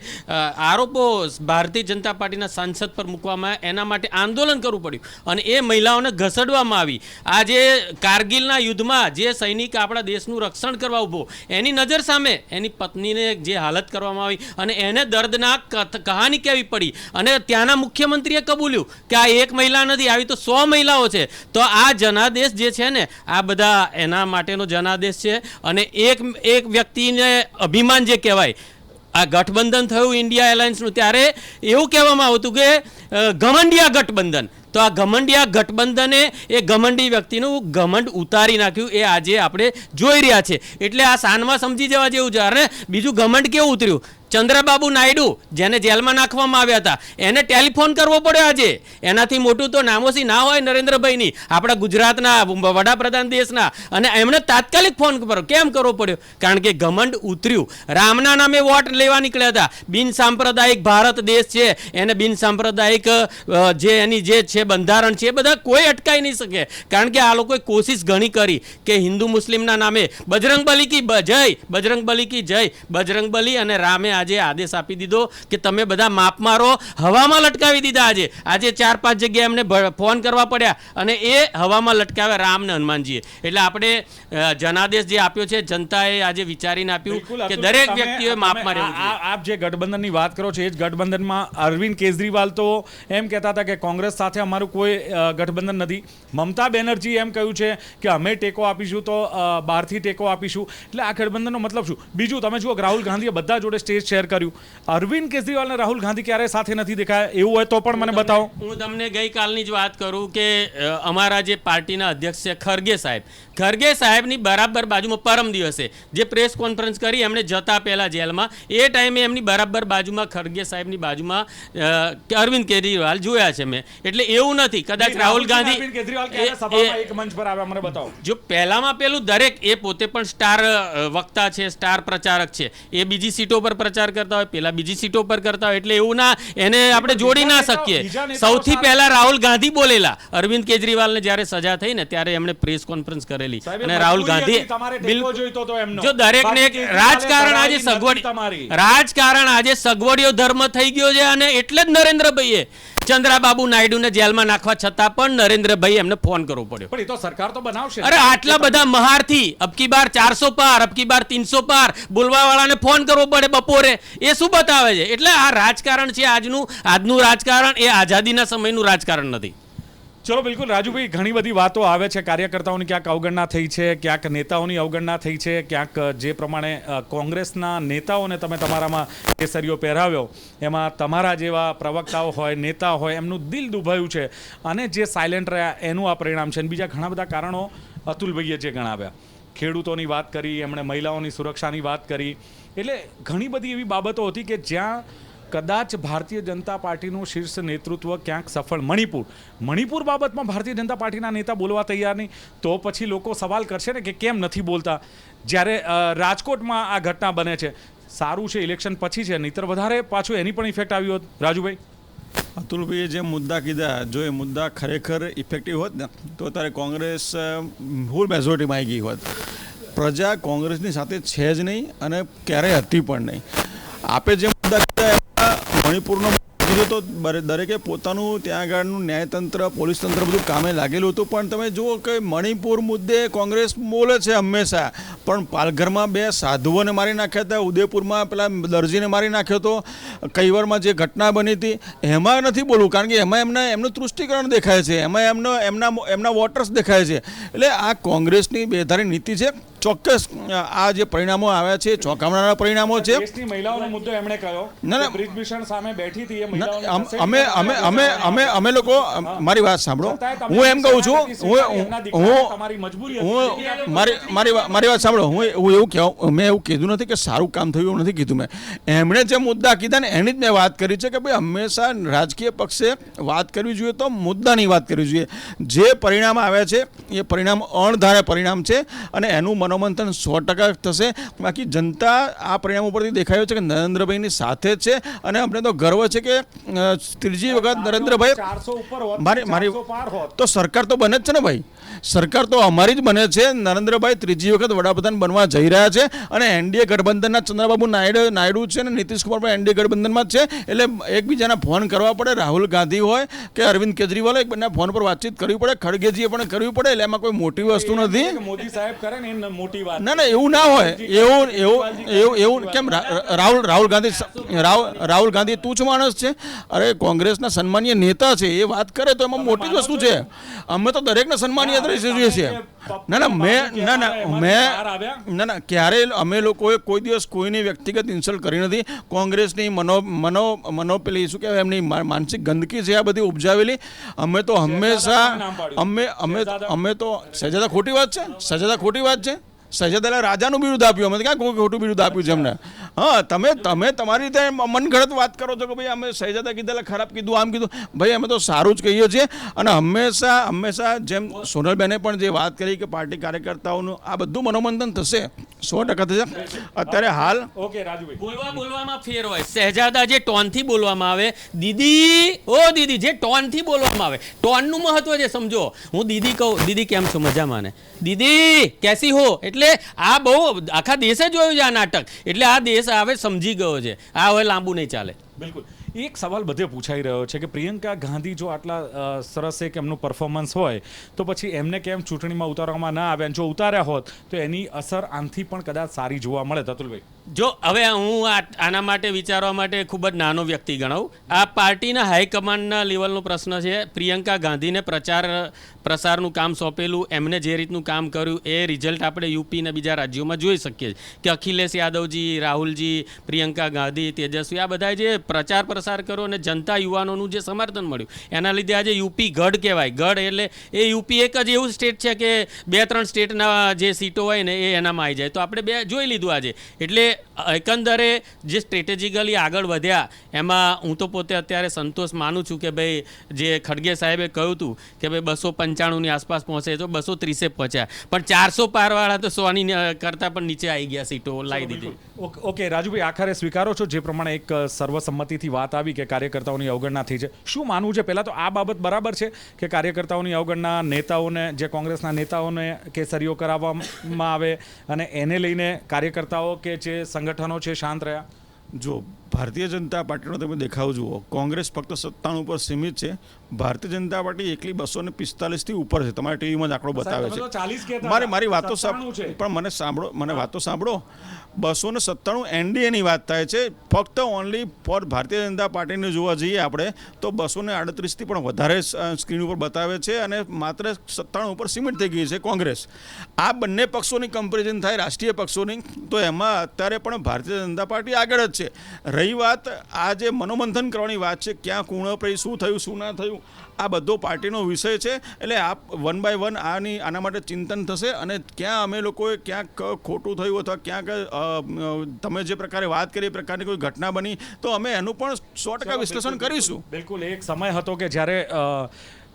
S3: આરોપો ભારતીય જનતા પાર્ટીના સાંસદ પર મૂકવામાં આવ્યા, એના માટે આંદોલન કરવું પડ્યું અને એ મહિલાઓને ઘસડવામાં આવી. આ જે કારગિલના યુદ્ધમાં જે સૈનિક આપણા દેશનું રક્ષણ કરવા ઊભો, એની નજર સામે એની પત્નીને જે હાલત કરવામાં આવી અને એને દર્દનાક કહાની કહેવી પડી. અને ત્યાંના મુખ્યમંત્રીએ કબૂલ્યું કે આ એક મહિલા નથી, આવી તો 100 મહિલાઓ છે. તો આ જનાદેશ જે છે ને, આ બધા એના માટેનો જનાદેશ છે. અને એક વ્યક્તિને અભિમાન જે કહેવાય, આ ગઠબંધન થયું ઇન્ડિયા એલાયન્સનું, ત્યારે એવું કહેવામાં આવતું કે ઘમંડિયા ગઠબંધન. તો આ ઘમંડિયા ગઠબંધને એ ઘમંડી વ્યક્તિનું ઘમંડ ઉતારી નાખ્યું, એ આજે આપણે જોઈ રહ્યા છે. એટલે આ સાનમાં સમજી જવા જેવું છે. અને બીજું ઘમંડ કેવું ઉતર્યું
S13: ચંદ્રબાબુ નાયડુ જેને જેલમાં નાખવામાં આવ્યા હતા એને ટેલિફોન કરવો પડ્યો આજે. એનાથી મોટું તો નામોસી ના હોય નરેન્દ્રભાઈની, આપણા ગુજરાતના વડાપ્રધાન દેશના. અને એમણે તાત્કાલિક ફોન કેમ કરવો પડ્યો? કારણ કે ઘમંડ ઉતર્યું. રામના નામે વોટ લેવા નીકળ્યા હતા. બિન સાંપ્રદાયિક ભારત દેશ છે, એને બિન સાંપ્રદાયિક જે એની જે છે બંધારણ છે એ બધા કોઈ અટકાઈ નહીં શકે. કારણ કે આ લોકોએ કોશિશ ઘણી કરી કે હિન્દુ મુસ્લિમના નામે બજરંગબલી કી જય, બજરંગબલી કી જય. બજરંગબલી અને રામે આજે આદેશ આપી દીધો કે તમે બધા માપ મારો, હવામાં લટકાવી દીધા. આજે 4-5 જગ્યાએ એમને ફોન કરવા પડ્યા અને એ હવામાં લટકાવ્યા રામ ને હનુમાનજીએ. એટલે આપણે જનાદેશ જે આપ્યો છે જનતાએ આજે વિચારીને આપ્યું કે દરેક વ્યક્તિએ માપ માર્યું.
S1: આપ જે ગઠબંધનની વાત કરો છો એ જ ગઠબંધનમાં અરવિંદ કેજરીવાલ તો એમ કહેતા હતા કે કોંગ્રેસ સાથે અમારું કોઈ ગઠબંધન નથી. મમતા બેનર્જી એમ કહ્યું છે કે અમે ટેકો આપીશું તો બહારથી ટેકો આપીશું. એટલે આ ગઠબંધનનો મતલબ શું? બીજું તમે જુઓ રાહુલ ગાંધીએ બધા જોડે સ્ટેજ શેર કર્યું. અરવિંદ કેજરીવાલ અને રાહુલ ગાંધી ક્યારેય સાથે નથી દેખાયા, એવું હોય તો પણ મને બતાવો.
S13: હું તમને ગઈકાલની જ વાત કરું કે અમારા જે પાર્ટીના અધ્યક્ષ છે ખરગે સાહેબની બરાબર બાજુમાં પરમ દિવસે જે પ્રેસ કોન્ફરન્સ કરી એમણે જતા પહેલા જેલમાં, એ ટાઈમે એમની બરાબર બાજુમાં ખરગે સાહેબની બાજુમાં અરવિંદ કેજરીવાલ જોયા છે મેં. એટલે એવું નથી કદાચ રાહુલ ગાંધી જો પહેલામાં પેલું દરેક એ પોતે પણ સ્ટાર વક્તા છે, સ્ટાર પ્રચારક છે. એ બીજી સીટો પર પ્રચાર કરતા હોય, પેલા બીજી સીટો પર કરતા હોય. એટલે એવું ના એને આપણે જોડી ના શકીએ. સૌથી પહેલા રાહુલ ગાંધી બોલેલા. અરવિંદ કેજરીવાલને જ્યારે સજા થઈ ને ત્યારે એમણે પ્રેસ કોન્ફરન્સ કરેલી અને રાહુલ ગાંધી જો દરેકને રાજકારણ આજે સગવડિયો ધર્મ થઈ ગયો છે. અને એટલે જ નરેન્દ્રભાઈએ ચંદ્રબાબુ નાયડુને જેલમાં નાખવા છતાં પણ નરેન્દ્રભાઈ એમને ફોન કરવો પડ્યો.
S1: પણ એ તો સરકાર તો બનાવશે.
S13: અરે આટલા બધા મહારથી અબકી બાર 400 પાર, અબકી બાર 300 પાર બોલવા વાળાને ફોન કરવો પડે બપોરે. એ શું બતાવે છે? એટલે આ રાજકારણ છે આજનું રાજકારણ. એ આઝાદીના સમયનું રાજકારણ નથી.
S1: ચલો બિલકુલ રાજુભાઈ, ઘણી બધી વાતો આવે છે. કાર્યકર્તાઓની ક્યાંક અવગણના થઈ છે, ક્યાંક નેતાઓની અવગણના થઈ છે, ક્યાંક જે પ્રમાણે કોંગ્રેસના નેતાઓને તમે તમારામાં કેસરીઓ પહેરાવ્યો એમાં તમારા જેવા પ્રવક્તાઓ હોય, નેતા હોય, એમનું દિલ દુભાયું છે અને જે સાયલેન્ટ રહ્યા એનું આ પરિણામ છે. અને બીજા ઘણા બધા કારણો અતુલભાઈએ જે ગણાવ્યા, ખેડૂતોની વાત કરી, એમણે મહિલાઓની સુરક્ષાની વાત કરી. એટલે ઘણી બધી એવી બાબતો હતી કે જ્યાં કદાચ ભારતીય જનતા પાર્ટીનું શીર્ષ નેતૃત્વ ક્યાંક સફળ. મણિપુર બાબતમાં ભારતીય જનતા પાર્ટીના નેતા બોલવા તૈયાર નહીં, તો પછી લોકો સવાલ કરશે ને કે કેમ નથી બોલતા. જ્યારે રાજકોટમાં આ ઘટના બને છે, સારું છે ઇલેક્શન પછી છે, નહીંતર વધારે પાછું એની પણ ઇફેક્ટ આવી હોત. રાજુભાઈ,
S2: અતુલભાઈએ જે મુદ્દા કીધા, જો એ મુદ્દા ખરેખર ઇફેક્ટિવ હોત ને તો ત્યારે કોંગ્રેસ ફૂલ મેજોરિટીમાં આવી ગઈ હોત. પ્રજા કોંગ્રેસની સાથે છે જ નહીં અને ક્યારેય હતી પણ નહીં. આપે જે મુદ્દા કીધા મણિપુરનો કીધું તો દરેકે પોતાનું ત્યાં આગળનું ન્યાયતંત્ર, પોલીસ તંત્ર બધું કામે લાગેલું હતું. પણ તમે જુઓ કે મણિપુર મુદ્દે કોંગ્રેસ બોલે છે હંમેશા, પણ પાલઘરમાં 2 સાધુઓને મારી નાખ્યા હતા, ઉદયપુરમાં પેલા દરજીને મારી નાખ્યો હતો, કૈવરમાં જે ઘટના બની હતી એમાં નથી બોલવું. કારણ કે એમાં એમનું તૃષ્ટિકરણ દેખાય છે, એમાં એમના વોટર્સ દેખાય છે. એટલે આ કોંગ્રેસની બેધારી નીતિ છે. ચોક્કસ આ જે પરિણામો આવ્યા છે ચોંકાવનારા પરિણામો છે.
S1: દેશની મહિલાઓનો મુદ્દો એમણે કહ્યો, બ્રિજભૂષણ સામે બેઠી હતી એ
S2: અમે લોકો, મારી વાત સાંભળો, હું એમ કહું છું, મારી વાત સાંભળો, હું એવું કહું, મેં એવું કીધું નથી કે સારું કામ થયું એવું નથી કીધું મેં. એમણે જે મુદ્દા કીધા ને એની જ મેં વાત કરી છે કે ભાઈ હંમેશા રાજકીય પક્ષે વાત કરવી જોઈએ તો મુદ્દાની વાત કરવી જોઈએ. જે પરિણામ આવ્યા છે એ પરિણામ અણધાર્યા પરિણામ છે અને એનું મનોમંથન 100% થશે. બાકી જનતા આ પરિણામ ઉપરથી દેખાયું છે કે નરેન્દ્રભાઈની સાથે જ છે અને અમને તો ગર્વ છે કે ત્રીજી વખત નરેન્દ્રભાઈ મારી તો સરકાર તો બને જ છે ને ભાઈ, સરકાર તો અમારી જ બને છે. નરેન્દ્રભાઈ ત્રીજી વખત વડાપ્રધાન બનવા જઈ રહ્યા છે અને એનડીએ ગઠબંધનના ચંદ્રબાબુ નાયડુ છે અને નીતિશ કુમાર પણ એનડીએ ગઠબંધનમાં જ છે. એટલે એકબીજાના ફોન કરવા પડે, રાહુલ ગાંધી હોય કે અરવિંદ કેજરીવાલ હોય, એક બંને ફોન પર વાતચીત કરવી પડે, ખડગેજીએ પણ કરવી પડે. એટલે એમાં કોઈ મોટી વસ્તુ નથી.
S1: મોદી સાહેબ કરે ને મોટી વાત
S2: ના એવું ના હોય. એવું કેમ? રાહુલ ગાંધી તું જ માણસ છે. અરે કોંગ્રેસના સન્માનીય નેતા છે, એ વાત કરે તો એમાં મોટી વસ્તુ છે. અમે તો દરેકને સન્માનીય જોઈએ છીએ. ના ક્યારે અમે લોકોએ કોઈ દિવસ કોઈની વ્યક્તિગત ઇન્સલ્ટ કરી નથી. કોંગ્રેસની પેલી શું કહેવાય એમની માનસિક ગંદકી છે આ બધી ઉપજાવેલી. અમે તો હંમેશા અમે તો સજાદા ખોટી વાત છે. સજાદા રાજાનું બિરુદ આપ્યું, અમે ક્યાં કોઈ ખોટું બિરુદ આપ્યું છે એમને.
S14: હા તમે તમારી રીતે મનગઢત વાત કરો છો કે ભાઈ અમે શહેજાદા કીધેલા ખરાબ કીધું આમ કીધું. ભાઈ અમે તો સારું જ કહીએ છીએ. અને હંમેશા જેમ સોનલબેને પણ જે વાત કરી કે પાર્ટી કાર્યકર્તાઓનું આ બધું મનોમંથન થશે, 100% થશે. અત્યારે હાલ
S1: ઓકે રાજુભાઈ,
S13: બોલવામાં ફેર હોય. શહેજાદા જે ટોનથી બોલવામાં આવે, દીદી જે ટોનથી બોલવામાં આવે, ટોનનું મહત્વ છે સમજો. હું દીદી કહું, દીદી કેમ છો, મજામાં ને, દીદી કેસી હો, એટલે આ બહુ આખા દેશે જોયું છે આ નાટક. એટલે આ દેશ હવે સમજી ગયો છે, આ હવે લાંબુ નહીં ચાલે.
S1: બિલકુલ. એક સવાલ બધે પૂછાઈ રહ્યો છે કે પ્રિયંકા ગાંધી જો આટલા સરસ એક એમનું પરફોર્મન્સ હોય તો પછી એમને કેમ ચૂંટણીમાં ઉતારવામાં ના આવ્યા? જો ઉતાર્યા હોત તો એની અસર આનાથી પણ કદાચ સારી જોવા મળે. અતુલભાઈ,
S13: જો હવે હું આના માટે વિચારવા માટે ખૂબ જ નાનો વ્યક્તિ ગણાવું. આ પાર્ટીના હાઈકમાન્ડના લેવલનો પ્રશ્ન છે. પ્રિયંકા ગાંધીને પ્રસારનું કામ સોંપેલું, એમને જે રીતનું કામ કર્યું એ રિઝલ્ટ આપણે યુપી અને બીજા રાજ્યોમાં જોઈ શકીએ છીએ કે અખિલેશ યાદવજી, રાહુલજી, પ્રિયંકા ગાંધી, તેજસ્વી, આ બધાએ જે પ્રસાર કર્યો અને જનતા યુવાનોનું જે સમર્થન મળ્યું એના લીધે આજે યુપી ગઢ કહેવાય. ગઢ એટલે એ યુપી એક જ એવું સ્ટેટ છે કે 2-3 સ્ટેટના જે સીટો હોય ને એ એનામાં આવી જાય. તો આપણે 2 જોઈ લીધું આજે. એટલે એકંદરે જે સ્ટ્રેટેજિકલી આગળ વધ્યા એમાં હું તો પોતે અત્યારે સંતોષ માનું છું કે ભાઈ જે ખડગે સાહેબે કહ્યું હતું કે ભાઈ 295ની આસપાસ પહોંચે તો 230 પહોંચ્યા, પણ 400 પારવાળા તો 100ની કરતાં પણ નીચે આવી ગયા, સીટો લાવી દીધી.
S1: ઓકે રાજુભાઈ, આખરે સ્વીકારો છો જે પ્રમાણે એક સર્વસંમતિથી વાત આવી કે કાર્યકર્તાઓની અવગણના થઈ છે? શું માનવું છે? પહેલાં તો આ બાબત બરાબર છે કે કાર્યકર્તાઓની અવગણના, નેતાઓને, જે કોંગ્રેસના નેતાઓને કેસરીઓ કરાવવામાં આવે અને એને લઈને કાર્યકર્તાઓ કે જે સંગઠનો છે શાંત રહ્યા?
S14: જો ભારતીય જનતા પાર્ટીનો તમે દેખાવ જુઓ, કોંગ્રેસ ફક્ત 97 ઉપર સીમિત છે, ભારતીય જનતા પાર્ટી એકલી 245થી ઉપર છે. તમારા ટીવીમાં જ આંકડો બતાવે છે. મારી વાતો પણ મને વાતો સાંભળો. 297 એનડીએની વાત થાય છે. ફક્ત ઓનલી ફોર ભારતીય જનતા પાર્ટીને જોવા જઈએ આપણે તો 238થી પણ વધારે સ્ક્રીન ઉપર બતાવે છે અને માત્ર 97 ઉપર સીમિત થઈ ગઈ છે કોંગ્રેસ. આ બંને પક્ષોની કમ્પેરિઝન થાય રાષ્ટ્રીય પક્ષોની તો એમાં અત્યારે પણ ભારતીય જનતા પાર્ટી આગળ જ છે. રહી વાત આ જે મનોમંથન કરવાની વાત છે, ક્યાં કુણપ્રય શું થયું શું ના થયું, આ બધો પાર્ટીનો વિષય છે. એટલે આ 1 by 1 આના માટે ચિંતન થશે અને ક્યાં અમે લોકોએ ક્યાંક ખોટું થયું અથવા ક્યાંક તમે જે પ્રકારે વાત કરી એ પ્રકારની કોઈ ઘટના બની તો અમે એનું પણ 100% વિશ્લેષણ કરીશું.
S1: બિલકુલ. એક સમય હતો કે જ્યારે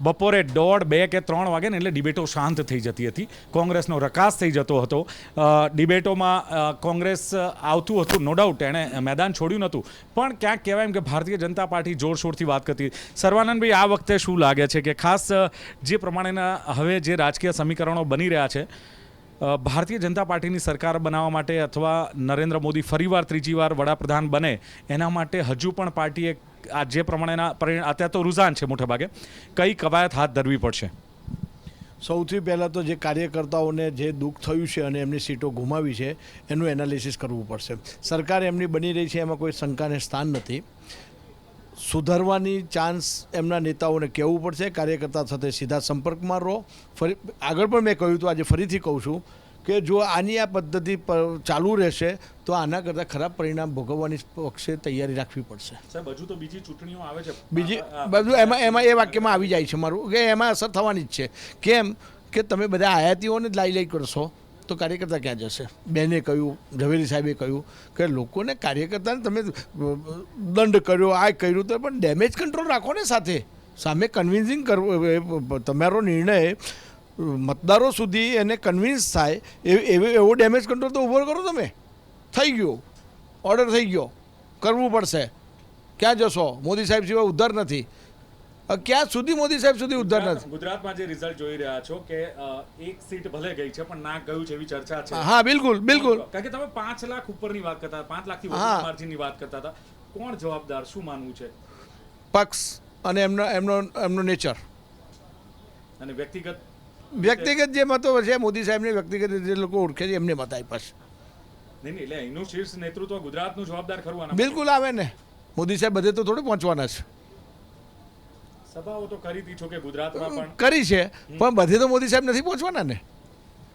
S1: બપોરે 1:30, 2 કે 3 વાગે ને એટલે ડિબેટો શાંત થઈ જતી હતી, કોંગ્રેસનો રકાસ થઈ જતો હતો. ડિબેટોમાં કોંગ્રેસ આવતું હતું, નો ડાઉટ એણે મેદાન છોડ્યું નહોતું, પણ ક્યાંક કહેવાય એમ કે ભારતીય જનતા પાર્ટી જોરશોરથી વાત કરતી. સર્વાનંદભાઈ, આ વખતે શું લાગે છે કે ખાસ જે પ્રમાણેના હવે જે રાજકીય સમીકરણો બની રહ્યા છે, ભારતીય જનતા પાર્ટીની સરકાર બનાવવા માટે અથવા નરેન્દ્ર મોદી ફરીવાર 3જી વાર વડાપ્રધાન બને એના માટે હજુ પણ પાર્ટીએ આ જે પ્રમાણેના અત્યારે તો રૂઝાન છે મોટે ભાગે, કઈ કવાયત હાથ ધરવી પડશે?
S2: સૌથી પહેલાં તો જે કાર્યકર્તાઓને જે દુઃખ થયું છે અને એમની સીટો ગુમાવી છે એનું એનાલિસિસ કરવું પડશે. સરકાર એમની બની રહી છે, એમાં કોઈ શંકાને સ્થાન નથી. સુધારવાની ચાન્સ એમના નેતાઓને કહેવું પડશે. કાર્યકર્તા સાથે સીધા સંપર્કમાં રહો. ફરી આગળ પણ મેં કહ્યું હતું, આજે ફરીથી કહું છું કે જો આની આ પદ્ધતિ ચાલુ રહેશે તો આના કરતાં ખરાબ પરિણામ ભોગવવાની પક્ષે તૈયારી રાખવી પડશે.
S1: સાહેબ, હજુ તો બીજી ચૂંટણીઓ આવે છે,
S2: બધું એમાં એ વાક્યમાં આવી જાય છે મારું કે એમાં અસર થવાની જ છે. કેમ કે તમે બધા આયાતીઓને જ લાઈ કરશો તો કાર્યકર્તા ક્યાં જશે? બેને કહ્યું, ઝવેરી સાહેબે કહ્યું કે લોકોને કાર્યકર્તાને તમે દંડ કર્યો, આ કર્યું, તો પણ ડેમેજ કંટ્રોલ રાખો ને સાથે. સામે કન્વિન્સિંગ કરવો, તમારો નિર્ણય મતદારો સુધી એને કન્વિન્સ થાય એવો ડેમેજ કંટ્રોલ તો ઊભો કરો. તમે થઈ ગયો, ઓર્ડર થઈ ગયો, કરવું પડશે. ક્યાં જશો? મોદી સાહેબ સિવાય ઉદ્ધાર નથી. ક્યાં સુધી મોદી સાહેબ સુધી ઉદ્ધાર નથી?
S1: ગુજરાતમાં જે રિઝલ્ટ જોઈ રહ્યા છો કે એક સીટ ભલે ગઈ છે પણ ના ગયું છે એવી ચર્ચા છે.
S2: હા, બિલકુલ બિલકુલ.
S1: કારણ કે તમે 5 લાખ ઉપરની વાત કરતા, 5 લાખથી વધુ માર્જિનની વાત કરતા હતા. કોણ જવાબદાર? શું માનવું છે?
S2: પક્ષ અને એમનો નેચર
S1: અને
S2: વ્યક્તિગત જે મતો છે મોદી સાહેબને વ્યક્તિગત જે લોકો ઓળખે છે એમને મત આપ્યા છે.
S1: નહીં, એટલે એનું શીર્ષ નેતૃત્વ ગુજરાતનું જવાબદાર ખરું?
S2: બિલકુલ આવે ને. મોદી સાહેબ બધે તો થોડું પહોંચવાના છે.
S1: સભાઓ તો કરી હતી, છો કે ગુજરાતમાં પણ
S2: કરી છે, પણ બધે તો મોદી સાહેબ નથી પહોંચવાના ને.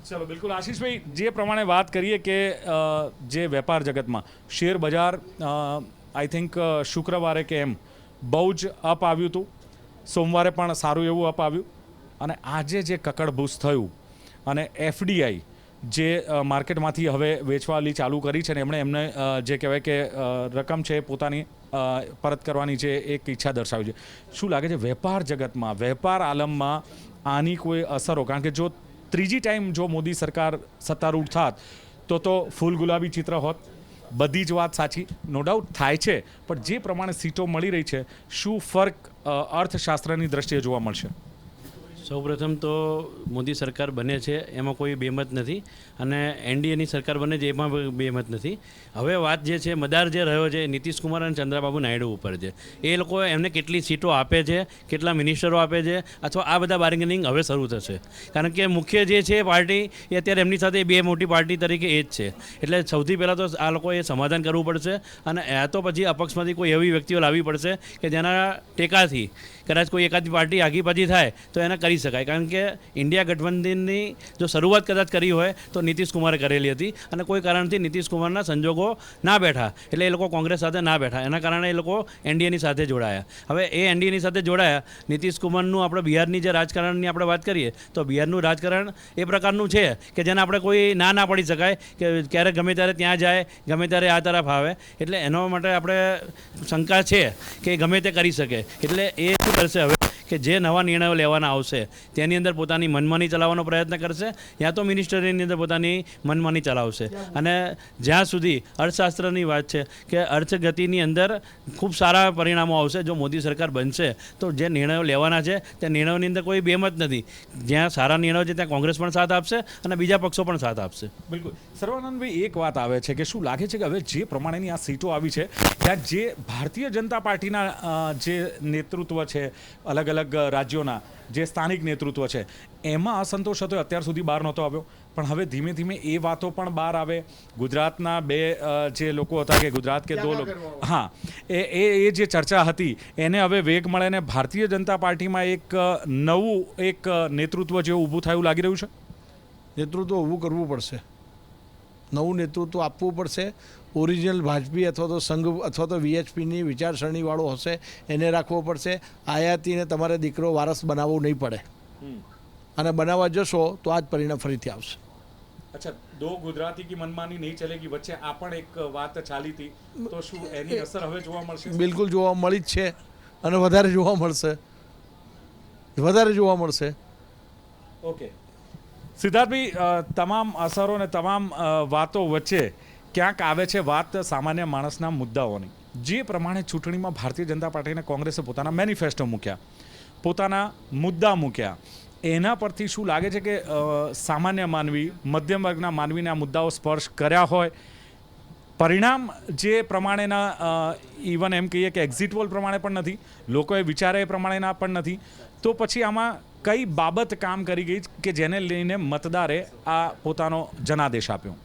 S1: ચલો, બિલકુલ. આશીષભાઈ, જે પ્રમાણે વાત કરીએ કે જે વેપાર જગતમાં શેર બજાર આઈ થિંક શુક્રવારે કે એમ બહુ જ અપ આવ્યું હતું, સોમવારે પણ સારું એવું અપ આવ્યું, અને આજે જે કકડભૂસ થયું અને એફડીઆઈ જે માર્કેટમાંથી હવે વેચવાલી ચાલુ કરી છે ને એમને જે કહેવાય કે રકમ છે પોતાની પરત કરવાની છે એક ઈચ્છા દર્શાવી છે. શું લાગે છે વેપાર જગતમાં, વેપાર આલમમાં આની કોઈ અસરો? કારણ કે જો ત્રીજી ટાઈમ જો મોદી સરકાર સત્તારૂઢ થાત તો ફૂલ ગુલાબી ચિત્ર હોત. બધી જ વાત સાચી, નો ડાઉટ થાય છે, પણ જે પ્રમાણે સીટો મળી રહી છે શું ફરક અર્થશાસ્ત્રની દ્રષ્ટિએ જોવા મળશે?
S3: સૌપ્રથમ તો મોદી સરકાર બને છે એમાં કોઈ બેમત નથી, અને એનડીએની સરકાર બને છે એમાં બેમત નથી. હવે વાત જે છે મદાર જે રહ્યો છે નીતિશ કુમાર અને ચંદ્રબાબુ નાયડુ ઉપર છે. એ લોકો એમને કેટલી સીટો આપે છે, કેટલા મિનિસ્ટરો આપે છે, અથવા આ બધા બાર્ગેનિંગ હવે શરૂ થશે. કારણ કે મુખ્ય જે છે પાર્ટી એ અત્યારે એમની સાથે બે મોટી પાર્ટી તરીકે એ જ છે. એટલે સૌથી પહેલાં તો આ લોકોએ સમાધાન કરવું પડશે, અને આ તો પછી અપક્ષમાંથી કોઈ એવી વ્યક્તિઓ લાવવી પડશે કે જેના ટેકાથી કદાચ કોઈ એકાદી પાર્ટી આગી પાછી થાય તો એને કરી શકાય. કારણ કે ઇન્ડિયા ગઠબંધનની જો શરૂઆત કદાચ કરી હોય તો નીતિશ કુમારે કરેલી હતી, અને કોઈ કારણથી નીતિશ કુમારના સંજોગો ના બેઠા, એટલે એ લોકો કોંગ્રેસ સાથે ના બેઠા, એના કારણે એ લોકો એનડીએની સાથે જોડાયા. હવે એ એનડીએની સાથે જોડાયા. નીતિશ કુમારનું આપણે બિહારની જે રાજકારણની આપણે વાત કરીએ તો બિહારનું રાજકારણ એ પ્રકારનું છે કે જેને આપણે કોઈ ના પડી શકાય કે ક્યારેક ગમે ત્યારે ત્યાં જાય, ગમે ત્યારે આ તરફ આવે. એટલે એના માટે આપણે શંકા છે કે ગમે તે કરી શકે. એટલે એ શું કરશે હવે કે જે નવા નિર્ણયો લેવાના આવશે તેની અંદર પોતાની મનમાની ચલાવવાનો પ્રયત્ન કરશે, યા તો મિનિસ્ટરીની અંદર પોતાની મનમાની ચલાવશે. અને જ્યાં સુધી અર્થશાસ્ત્રની વાત છે કે અર્થગતિની અંદર ખૂબ સારા પરિણામો આવશે જો મોદી સરકાર બનશે. તો જે નિર્ણયો લેવાના છે તે નિર્ણયોની અંદર કોઈ બેમત નથી. જ્યાં સારા નિર્ણયો છે ત્યાં કોંગ્રેસ પણ સાથ આપશે અને બીજા પક્ષો પણ સાથ આપશે.
S1: બિલકુલ. સર્વાનંદભાઈ, એક વાત આવે છે કે શું લાગે છે કે હવે જે પ્રમાણેની આ સીટો આવી છે ત્યાં જે ભારતીય જનતા પાર્ટીના જે નેતૃત્વ છે અલગ અલગ રાજ્યોના જે સ્થાનિક નેતૃત્વ છે એમાં અસંતોષ હતો, અત્યાર સુધી બહાર નહોતો આવ્યો, પણ હવે ધીમે ધીમે એ વાતો પણ બહાર આવે. ગુજરાતના બે જે લોકો હતા કે ગુજરાત કે દો લોકો, હા, એ જે ચર્ચા હતી એને હવે વેગ મળે ને ભારતીય જનતા પાર્ટીમાં એક નવું એક નેતૃત્વ જેવું ઊભું થયું લાગી રહ્યું છે.
S2: નેતૃત્વ ઊભું કરવું પડશે, નવું નેતૃત્વ આપવું પડશે. ઓરિજિનલ ભાજપી અથવા તો સંઘ અથવા તો વીએચપીની વિચારસરણીવાળો હશે એને રાખવો પડશે. આયાતીને તમારે દીકરો વારસ બનાવવો નહીં પડે, અને બનાવવા જશો તો આ જ પરિણામ ફરીથી આવશે.
S1: અચ્છા, દો ગુજરાતી કી મનમાની નહીં ચલેગી વચ્ચે આ પણ એક વાત ચાલી હતી, તો શું એની અસર હવે જોવા મળશે?
S2: બિલકુલ જોવા મળી જ છે, અને વધારે જોવા મળશે, વધારે જોવા મળશે.
S1: ઓકે સિદ્ધાર્થભાઈ, તમામ અસરો અને તમામ વાતો વચ્ચે ક્યાંક આવે છે વાત સામાન્ય માણસના મુદ્દાઓની. જે પ્રમાણે ચૂંટણીમાં ભારતીય જનતા પાર્ટી અને કોંગ્રેસે પોતાના મેનિફેસ્ટો મૂક્યા, પોતાના મુદ્દા મૂક્યા, એના પરથી શું લાગે છે કે સામાન્ય માનવી, મધ્યમ વર્ગના માનવીને આ મુદ્દાઓ સ્પર્શ કર્યા હોય? પરિણામ જે પ્રમાણેના ઇવન એમ કહીએ કે એક્ઝિટ પોલ પ્રમાણે પણ નથી, લોકોએ વિચારે એ પ્રમાણેના પણ નથી, તો પછી આમાં કઈ બાબત કામ કરી ગઈ કે જેને લઈને મતદારે આ પોતાનો જનાદેશ આપ્યો?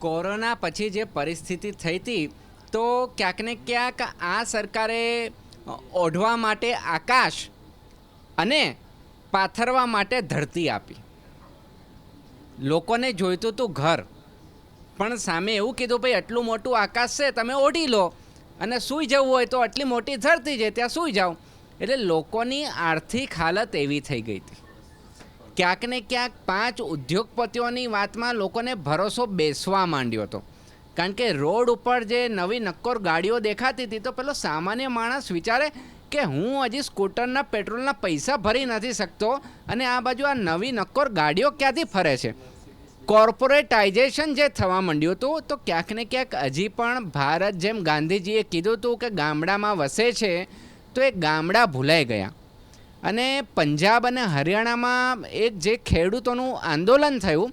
S5: કોરોના પછી જે પરિસ્થિતિ થઈ હતી તો ક્યાંક ને ક્યાંક આ સરકારે ઓઢવા માટે આકાશ અને પાથરવા માટે ધરતી આપી. લોકોને જોઈતું હતું ઘર, પણ સામે એવું કીધું ભાઈ આટલું મોટું આકાશ છે તમે ઓઢી લો, અને સૂઈ જવું હોય તો આટલી મોટી ધરતી છે ત્યાં સૂઈ જાઓ. એટલે લોકોની આર્થિક હાલત એવી થઈ ગઈ હતી. ક્યાંક ને ક્યાંક 5 ઉદ્યોગપતિઓની વાતમાં લોકોને ભરોસો બેસવા માંડ્યો હતો. કારણ કે રોડ ઉપર જે નવી નક્કોર ગાડીઓ દેખાતી હતી તો પેલો સામાન્ય માણસ વિચારે કે હું હજી સ્કૂટરના પેટ્રોલના પૈસા ભરી નથી શકતો, અને આ બાજુ આ નવી નક્કોર ગાડીઓ ક્યાંથી ફરે છે. કોર્પોરેટાઇઝેશન જે થવા માંડ્યું હતું, તો ક્યાંક ને ક્યાંક હજી પણ ભારત જેમ ગાંધીજીએ કીધું હતું કે ગામડામાં વસે છે, તો એ ગામડા ભૂલાઈ ગયા. અને પંજાબ અને હરિયાણામાં એક જે ખેડૂતોનું આંદોલન થયું,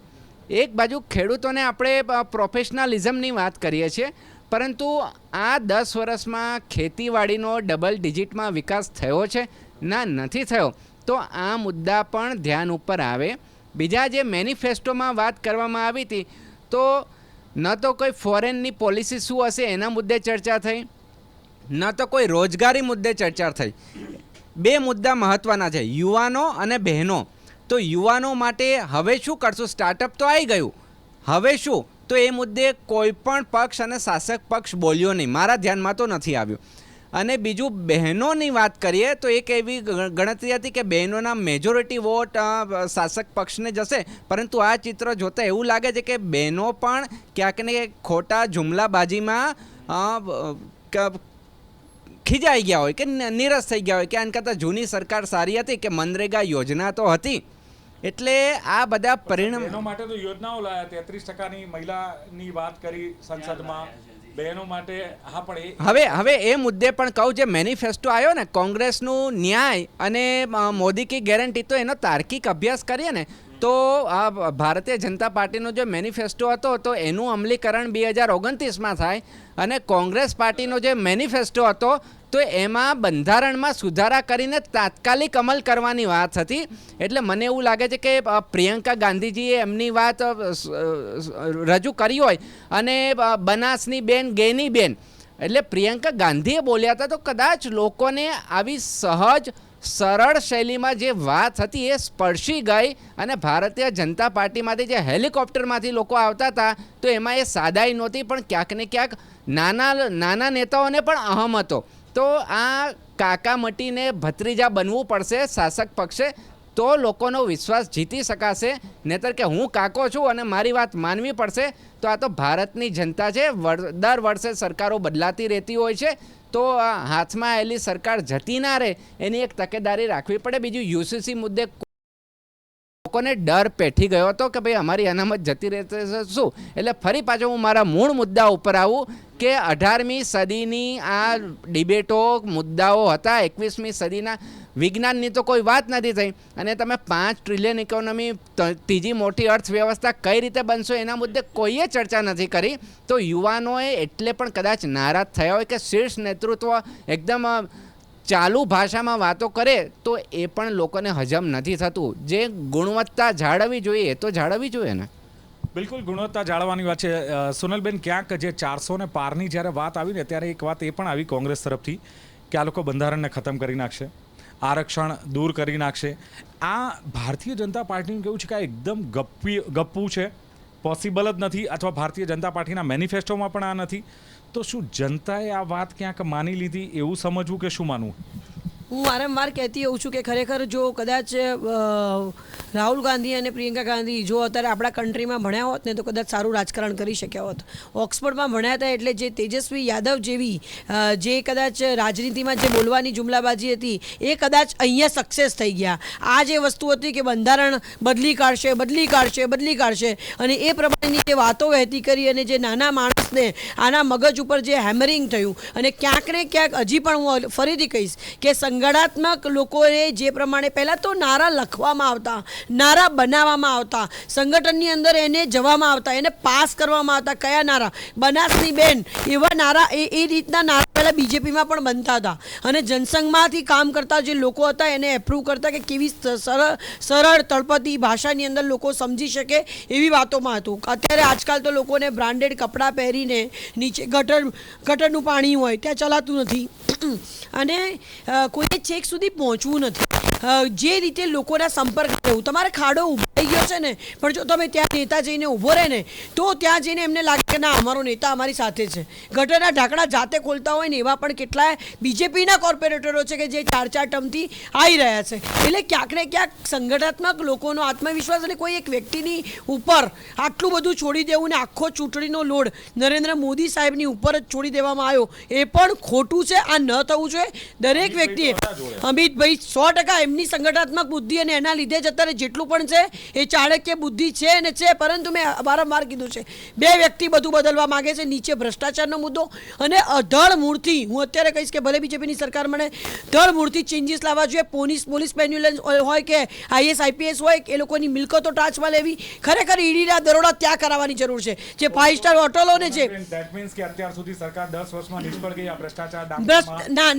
S5: એક બાજુ ખેડૂતોને આપણે પ્રોફેશનલિઝમની વાત કરીએ છીએ, પરંતુ આ 10 વર્ષમાં ખેતીવાડીનો ડબલ ડિજિટમાં વિકાસ થયો છે? ના, નથી થયો. તો આ મુદ્દા પણ ધ્યાન ઉપર આવે. બીજા જે મેનિફેસ્ટોમાં વાત કરવામાં આવી હતી તો ન તો કોઈ ફોરેનની પોલિસી શું હશે એના મુદ્દે ચર્ચા થઈ, ન તો કોઈ રોજગારી મુદ્દે ચર્ચા થઈ. 2 મુદ્દા મહત્ત્વના છે, યુવાનો અને બહેનો. તો યુવાનો માટે હવે શું કરશું? સ્ટાર્ટઅપ તો આવી ગયું, હવે શું? તો એ મુદ્દે કોઈ પણ પક્ષ અને શાસક પક્ષ બોલ્યો નહીં, મારા ધ્યાનમાં તો નથી આવ્યું. અને બીજું બહેનોની વાત કરીએ તો એક એવી ગણતરી હતી કે બહેનોના મેજોરિટી વોટ શાસક પક્ષને જશે, પરંતુ આ ચિત્ર જોતાં એવું લાગે છે કે બહેનો પણ ક્યાંક ને ખોટા જુમલાબાજીમાં ખીજાઈ ગયા હોય કે નિરસ થઈ ગયા હોય કે આના કરતાં જૂની સરકાર સારી હતી કે મનરેગા યોજના તો હતી. એટલે આ બધા પરિણામ
S1: બહેનો માટે તો યોજનાઓ લાયા, 33% મહિલાની વાત કરી સંસદમાં બહેનો માટે. હા, પણ
S5: હવે એ મુદ્દે પણ કહું, જે મેનિફેસ્ટો આવ્યો ને કોંગ્રેસનું ન્યાય અને મોદી કી ગેરંટી, તો એનો તાર્કિક અભ્યાસ કરીએ ને તો આ ભારતીય જનતા પાર્ટીનો જે મેનિફેસ્ટો હતો તો એનું અમલીકરણ 2029માં થાય, અને કોંગ્રેસ પાર્ટીનો જે મેનિફેસ્ટો હતો તો એમાં બંધારણમાં સુધારા કરીને તાત્કાલિક અમલ કરવાની વાત હતી. એટલે મને એવું લાગે છે કે પ્રિયંકા ગાંધીજીએ એમની વાત રજૂ કરી હોય અને બનાસની બેન ગેની બેન એટલે પ્રિયંકા ગાંધીએ બોલ્યા હતા, તો કદાચ લોકોને આવી સહજ સરળ શૈલીમાં જે વાત હતી એ સ્પર્શી ગઈ, અને ભારતીય જનતા પાર્ટીમાંથી જે હેલિકોપ્ટરમાંથી લોકો આવતા હતા તો એમાં એ સાદાઈ નહોતી, પણ ક્યાંક ને ક્યાંક નાના નેતાઓને પણ અહમ હતો. તો આ કાકા મટીને ભત્રીજા બનવું પડશે શાસક પક્ષે, તો લોકોનો વિશ્વાસ જીતી શકાશે. નહીંતર કે હું કાકો છું અને મારી વાત માનવી પડશે, તો આ તો ભારતની જનતા છે. દર વર્ષે સરકારો બદલાતી રહેતી હોય છે, તો હાથમાં આવેલી સરકાર જતી ના રહે એની એક તકેદારી રાખવી પડે. બીજું યુસીસી મુદ્દે લોકોને ડર પેઠી ગયો હતો કે ભાઈ અમારી અનામત જતી રહેશે શું. એટલે ફરી પાછો હું મારા મૂળ મુદ્દા ઉપર આવું કે 18મી સદીની આ ડિબેટો મુદ્દાઓ હતા. 21મી સદીના વિજ્ઞાનની તો કોઈ વાત નથી થઈ, અને તમે 5 ટ્રિલિયન ઇકોનોમી, ત્રીજી મોટી અર્થવ્યવસ્થા કઈ રીતે બનશો એના મુદ્દે કોઈએ ચર્ચા નથી કરી. તો યુવાનોએ એટલે પણ કદાચ નારાજ થયા હોય કે શીર્ષ નેતૃત્વ એકદમ ચાલુ ભાષામાં વાતો કરે તો એ પણ લોકોને હજમ નથી થતું. જે ગુણવત્તા જાળવવી જોઈએ એ તો જાળવવી જોઈએ ને.
S1: બિલકુલ ગુણવત્તા જાળવવાની વાત છે. સોનલબેન, ક્યાંક જે 400 ને પારની જ્યારે વાત આવી ને ત્યારે એક વાત એ પણ આવી કોંગ્રેસ તરફથી કે આ લોકો બંધારણને ખતમ કરી નાખશે, આરક્ષણ દૂર કરી નાખશે. આ ભારતીય જનતા પાર્ટીનું કેવું છે કે આ એકદમ ગપ્પું છે, પોસિબલ જ નથી, અથવા ભારતીય જનતા પાર્ટીના મેનિફેસ્ટોમાં પણ આ નથી. તો શું જનતાએ આ વાત ક્યાંક માની લીધી એવું સમજવું કે શું માનવું?
S4: હું વારંવાર કહેતી હોઉં છું કે ખરેખર જો કદાચ રાહુલ ગાંધી અને પ્રિયંકા ગાંધી જો અત્યારે આપણા કન્ટ્રીમાં ભણ્યા હોત ને તો કદાચ સારું રાજકારણ કરી શક્યા હોત. ઓક્સફર્ડમાં ભણ્યા હતા એટલે જે તેજસ્વી યાદવ જેવી જે કદાચ રાજનીતિમાં જે બોલવાની જુમલાબાજી હતી એ કદાચ અહીંયા સક્સેસ થઈ ગયા. આ જે વસ્તુ હતી કે બંધારણ બદલી કાઢશે અને એ પ્રમાણેની જે વાતો વહેતી કરી અને જે નાના માણસને આના મગજ ઉપર જે હેમરિંગ થયું, અને ક્યાંક ને ક્યાંક હજી પણ હું ફરીથી કહીશ કે સંગઠનાત્મક લોકોએ જે પ્રમાણે પહેલાં તો નારા લખવામાં આવતા, નારા બનાવવામાં આવતા, સંગઠનની અંદર એને જવામાં આવતા, એને પાસ કરવામાં આવતા. કયા નારા? બનાસની બેન, એવા નારા એ રીતના નારા પહેલાં બીજેપીમાં પણ બનતા હતા, અને જનસંઘમાંથી કામ કરતા જે લોકો હતા એને એપ્રૂવ કરતા કે કેવી સરળ તળપદી ભાષાની અંદર લોકો સમજી શકે એવી વાતોમાં હતું. અત્યારે આજકાલ તો લોકોને બ્રાન્ડેડ કપડાં પહેરીને નીચે ગટરનું પાણી હોય ત્યાં ચલાતું નથી, અને કોઈને છેક સુધી પહોંચવું નથી. જે રીતે લોકોના સંપર્ક રહેવું, તમારે ખાડો ઉભાઈ ગયો છે ને, પણ જો તમે ત્યાં નેતા જઈને ઊભો રહે ને તો ત્યાં જઈને એમને લાગે કે ના અમારો નેતા અમારી સાથે છે. ગટરના ઢાંકણા જાતે ખોલતા હોય ને એવા પણ કેટલાય બીજેપીના કોર્પોરેટરો છે કે જે 4 ટર્મથી આવી રહ્યા છે. એટલે ક્યાંક ને ક્યાંક સંગઠનાત્મક લોકોનો આત્મવિશ્વાસ અને કોઈ એક વ્યક્તિની ઉપર આટલું બધું છોડી દેવું ને આખો ચૂંટણીનો લોડ નરેન્દ્ર મોદી સાહેબની ઉપર જ છોડી દેવામાં આવ્યો એ પણ ખોટું છે. આ ન થવું જોઈએ. દરેક વ્યક્તિએ, અમિતભાઈ 100% એમની સંગઠનાત્મક બુદ્ધિ અને એના લીધે જ અત્યારે જેટલું પણ છે એ ચાણક્ય બુદ્ધિ છે ને છે, પરંતુ મેં વારંવાર કીધું છે 2 વ્યક્તિ બધું બદલવા માગે છે. નીચે ભ્રષ્ટાચારનો મુદ્દો અને અધળ મૂળથી, હું અત્યારે કહીશ કે ભલે બીજેપીની સરકાર મને ધળ મૂળથી ચેન્જીસ લાવવા જોઈએ. પોલીસ પેન્યુલન્સ હોય કે IAS IPS હોય, એ લોકોની મિલકતો ટાચમાં લેવી, ખરેખર ઈડીના દરોડા ત્યાં કરાવવાની જરૂર છે. જે 5 સ્ટાર હોટલોને છે,
S1: ધેટ મીન્સ કે અત્યાર સુધી સરકાર 10 વર્ષમાં નિષ્ફળ ગઈ આ ભ્રષ્ટાચાર.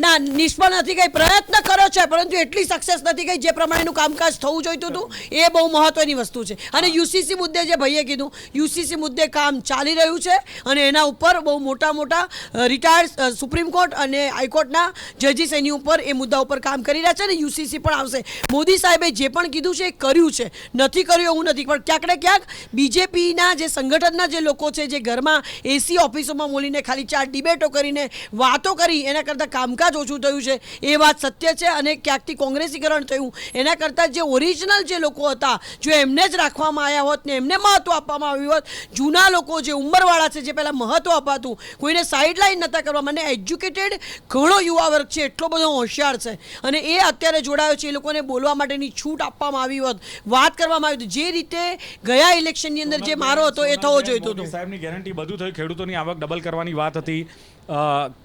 S4: ના નિષ્ફળ નથી ગઈ, પ્રયત્ન કર્યો છે પરંતુ એટલી સક્સેસ નથી ગઈ જે પ્રમાણેનું કામકાજ થવું જોઈતું હતું. એ બહુ મહત્વ મહત્વની વસ્તુ છે. અને યુસીસી મુદ્દે જે ભાઈએ કીધું, યુસીસી મુદ્દે કામ ચાલી રહ્યું છે અને એના ઉપર બહુ મોટા રિટાયર્ડ સુપ્રીમ કોર્ટ અને હાઈકોર્ટના જજીસ એની ઉપર એ મુદ્દા ઉપર કામ કરી રહ્યા છે અને યુસીસી પણ આવશે. મોદી સાહેબે જે પણ કીધું છે એ કર્યું છે, નથી કર્યું એવું નથી. પણ ક્યાંક ને ક્યાંક બીજેપીના જે સંગઠનના જે લોકો છે, જે ઘરમાં એસી ઓફિસોમાં બોલીને ખાલી 4 ડિબેટો કરીને વાતો કરી, એના કરતાં કામકાજ ઓછું થયું છે, એ વાત સત્ય છે. અને ક્યાંકથી કોંગ્રેસીકરણ થયું, એના કરતાં જે ઓરિજિનલ જે લોકો હતા, જો એમને જ રાખવામાં આવ્યા હોત ને એમને મહત્વ આપવામાં આવ્યું હોત, જૂના લોકો જે ઉંમરવાળા છે, જે પહેલાં મહત્વ અપાતું, કોઈને સાઇડલાઇન નહોતા કરવા. મને એજ્યુકેટેડ ઘણો યુવા વર્ગ છે, એટલો બધો હોશિયાર છે અને એ અત્યારે જોડાયો છે. એ લોકોને બોલવા માટેની છૂટ આપવામાં આવી હોત, વાત કરવામાં આવી હોત, જે રીતે ગયા ઇલેક્શનની અંદર જે મારો હતો એ થવો જોઈતો હતો.
S1: સાહેબની ગેરંટી બધું થયું. ખેડૂતોની આવક ડબલ કરવાની વાત હતી,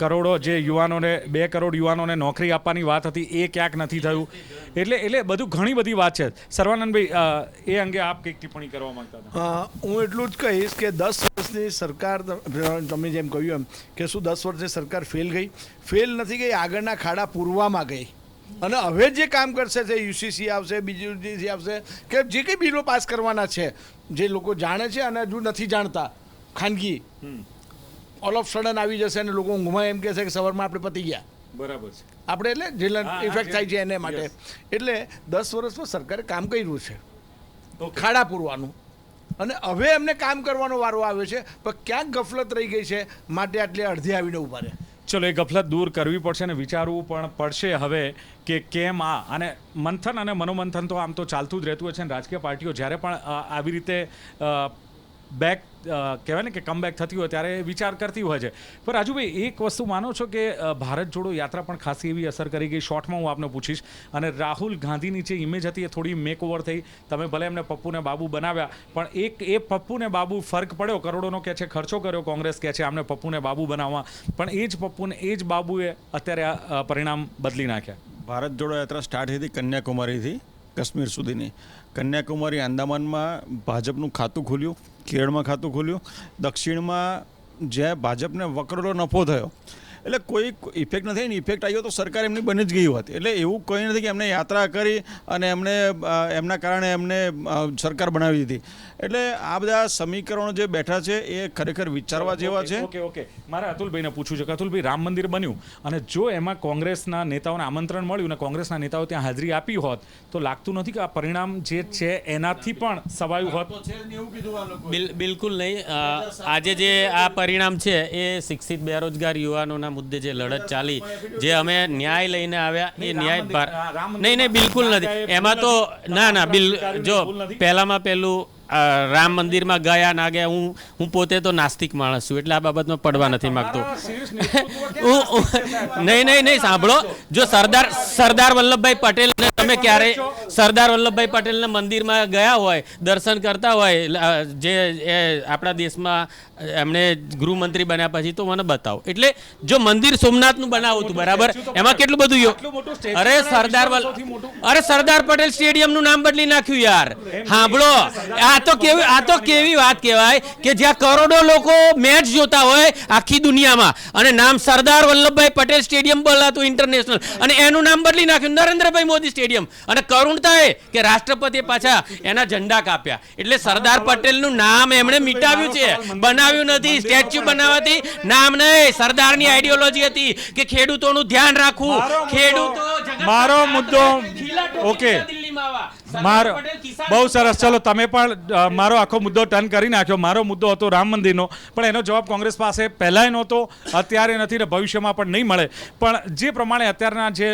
S1: કરોડો જે યુવાનોને 2 કરોડ યુવાનોને નોકરી આપવાની વાત હતી, એ ક્યાંક નથી થયું. એટલે બધું ઘણી બધી વાત છે. સર્વાનંદભાઈ, એ અંગે આપ કંઈક ટિપ્પણી કરવા માંગતા હતા?
S2: હું એટલું જ કહીશ કે 10 વર્ષની સરકાર, તમે જેમ કહ્યું એમ કે શું 10 વર્ષની સરકાર ફેલ ગઈ? ફેલ નથી ગઈ, આગળના ખાડા પૂરવામાં ગઈ. અને હવે જે કામ કરશે તે યુસીસી આવશે, બીજી યુસીસી આવશે, કે જે કંઈ બિલો પાસ કરવાના છે, જે લોકો જાણે છે અને હજુ નથી જાણતા, ખાનગી ઓલ ઓફ સડન આવી જશે અને લોકો ઊંઘમાં એમ કહેશે કે સવારમાં આપણે પતી ગયા.
S1: બરાબર છે.
S2: આપણે એટલે જે ઇફેક્ટ થાય છે એને માટે. એટલે 10 વર્ષમાં સરકારે કામ કર્યું છે ખાડા પૂરવાનું, અને હવે એમને કામ કરવાનો વારો આવ્યો છે, પણ ક્યાંક ગફલત રહી ગઈ છે, માટે આટલી અડધી આવીને ઉભા રહે.
S1: ચલો, એ ગફલત દૂર કરવી પડશે અને વિચારવું પણ પડશે હવે કે કેમ આ. અને મંથન અને મનોમંથન તો આમ તો ચાલતું જ રહેતું હોય છે અને રાજકીય પાર્ટીઓ જ્યારે પણ આવી રીતે બેક કહેવાય ને કે કમબેક થતી હોય ત્યારે વિચાર કરતી હોય છે. પણ રાજુભાઈ, એક વસ્તુ માનો છો કે ભારત જોડો યાત્રા પણ ખાસી એવી અસર કરી ગઈ? શોર્ટમાં હું આપને પૂછીશ. અને રાહુલ ગાંધીની જે ઇમેજ હતી એ થોડી મેકઓવર થઈ. તમે ભલે એમને પપ્પુને બાબુ બનાવ્યા, પણ એ પપ્પુને બાબુ ફરક પડ્યો, કરોડોનો કહે છે ખર્ચો કર્યો કોંગ્રેસ, કહે છે આમને પપ્પુને બાબુ બનાવવા, પણ એ જ પપ્પુને એ જ બાબુએ અત્યારે આ પરિણામ બદલી નાખ્યા.
S14: ભારત જોડો યાત્રા સ્ટાર્ટ થઈ હતી કન્યાકુમારીથી કાશ્મીર સુધીની. કન્યાકુમારી આંદામાનમાં ભાજપનું ખાતું ખુલ્યું, કેરળમાં ખાતું ખુલ્યું, દક્ષિણમાં જ્યાં ભાજપને વકરોનો નફો થયો, એટલે કોઈ ઇફેક્ટ નથી. એની ઇફેક્ટ આવ્યો તો સરકાર એમની બની જ ગઈ હોત. એટલે એવું કંઈ નથી કે એમને યાત્રા કરી અને એમના કારણે એમને સરકાર બનાવી દીધી. એટલે આ બધા સમીકરણો જે બેઠા છે એ ખરેખર વિચારવા જેવા છે.
S1: ઓકે, મારે અતુલભાઈને પૂછવું છે કે અતુલભાઈ, રામ મંદિર બન્યું અને જો એમાં કોંગ્રેસના નેતાઓને આમંત્રણ મળ્યું અને કોંગ્રેસના નેતાઓ ત્યાં હાજરી આપી હોત, તો લાગતું નથી કે આ પરિણામ જે છે એનાથી પણ સવાયું હોત?
S13: બિલકુલ નહીં. આજે જે આ પરિણામ છે એ શિક્ષિત બેરોજગાર યુવાનોના મુદ્દે જે લડત ચાલી, જે અમે ન્યાય લઈને આવ્યા, એ ન્યાય નહીં, બિલકુલ નથી. એમાં તો ના, જો પહેલામાં પહેલું રામ મંદિરમાં ગયા ના ગયા, હું પોતે તો નાસ્તિક માણસ છું, એટલે આ બાબતમાં પડવા નથી માંગતો. નહીં, સાંભળો, જો સરદાર વલ્લભભાઈ પટેલ તમે ક્યારે સરદાર વલ્લભભાઈ પટેલના મંદિરમાં ગયા હોય, દર્શન કરતા હોય, જે આપણા દેશમાં એમણે ગૃહમંત્રી બન્યા પછી, તો મને બતાવો. એટલે જો મંદિર સોમનાથનું બનાવું હતું, બરાબર, એમાં કેટલું બધું અરે સરદાર પટેલ સ્ટેડિયમનું નામ બદલી નાખ્યું યાર. સાંભળો, આ તો કેવી વાત કહેવાય કે જ્યાં કરોડો લોકો મેચ જોતા હોય આખી દુનિયામાં, અને નામ સરદાર વલ્લભભાઈ પટેલ સ્ટેડિયમ બોલાતું ઇન્ટરનેશનલ, અને એનું નામ બદલી નાખ્યું નરેન્દ્રભાઈ મોદી સ્ટેડિયમ. અને કરુણતા એ કે રાષ્ટ્રપતિએ પાછા એના ઝંડા કાપ્યા. એટલે સરદાર પટેલનું નામ એમણે મિટાવ્યું છે, બનાવ્યું નથી. સ્ટેચ્યુ બનાવવાથી નામ નહીં, સરદારની આઈડિયોલોજી હતી કે ખેડૂતોનું ધ્યાન રાખવું.
S1: મારો મુદ્દો ઓકે, બહુ સરસ. ચલો, તમે પણ મારો આખો મુદ્દો ટર્ન કરી નાખ્યો. મારો મુદ્દો હતો રામ મંદિરનો, પણ એનો જવાબ કોંગ્રેસ પાસે પહેલાંય નહોતો, અત્યારે નથી ને ભવિષ્યમાં પણ નહીં મળે. પણ જે પ્રમાણે અત્યારના જે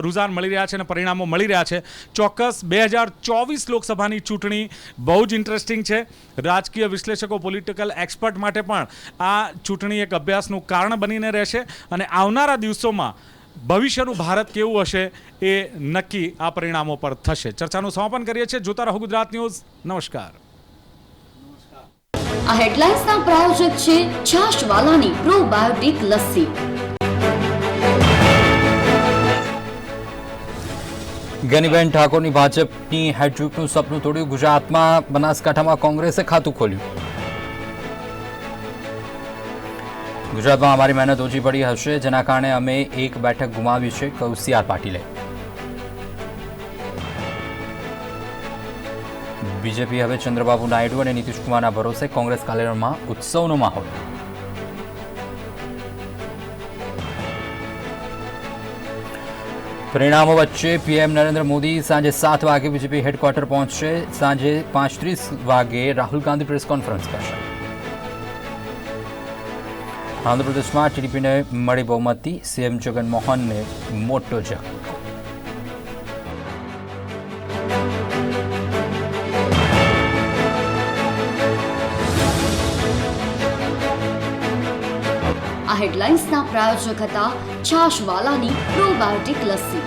S1: રુઝાન મળી રહ્યા છે અને પરિણામો મળી રહ્યા છે, ચોક્કસ 2024 લોકસભાની ચૂંટણી બહુ જ ઇન્ટરેસ્ટિંગ છે. રાજકીય વિશ્લેષકો, પોલિટિકલ એક્સપર્ટ માટે પણ આ ચૂંટણી એક અભ્યાસનું કારણ બનીને રહેશે અને આવનારા દિવસોમાં ભવિષ્યનું ભારત કેવું હશે એ નક્કી આ પરિણામો પર થશે. ચર્ચાનું સમાપન કરીએ છીએ. જોતા રહો ગુજરાત ન્યૂઝ. નમસ્કાર.
S15: આ હેડલાઇન્સના પ્રાયોજક છે છાશવાલાની પ્રોબાયોટિક લસ્સી.
S16: ગેનીબેન ઠાકોરની ભાજપની હેટ્રિકનું સપનું તોડ્યું. ગુજરાતમાં બનાસકાંઠામાં કોંગ્રેસે ખાતું ખોલ્યું. ગુજરાતમાં અમારી મહેનત ઓછી પડી હશે, જેના કારણે અમે એક બેઠક ગુમાવી છે, કહ્યું CR પાટીલે. બીજેપી હવે ચંદ્રબાબુ નાયડુ અને નીતિશ કુમારના ભરોસે, કોંગ્રેસ કાર્યાલયમાં ઉત્સવનો માહોલ. પરિણામો વચ્ચે પીએમ નરેન્દ્ર મોદી સાંજે 7 વાગે બીજેપી હેડક્વાર્ટર પહોંચશે. સાંજે 5:30 વાગે રાહુલ ગાંધી પ્રેસ કોન્ફરન્સ કરશે. આંધ્રપ્રદેશમાં ટીડીપીને મળી બહુમતી, સીએમ જગનમોહનને મોટો ઝટકો.
S15: આ હેડલાઇન્સના પ્રાયોજક હતા છાશવાલાની પ્રોબાયોટિક લસ્સી.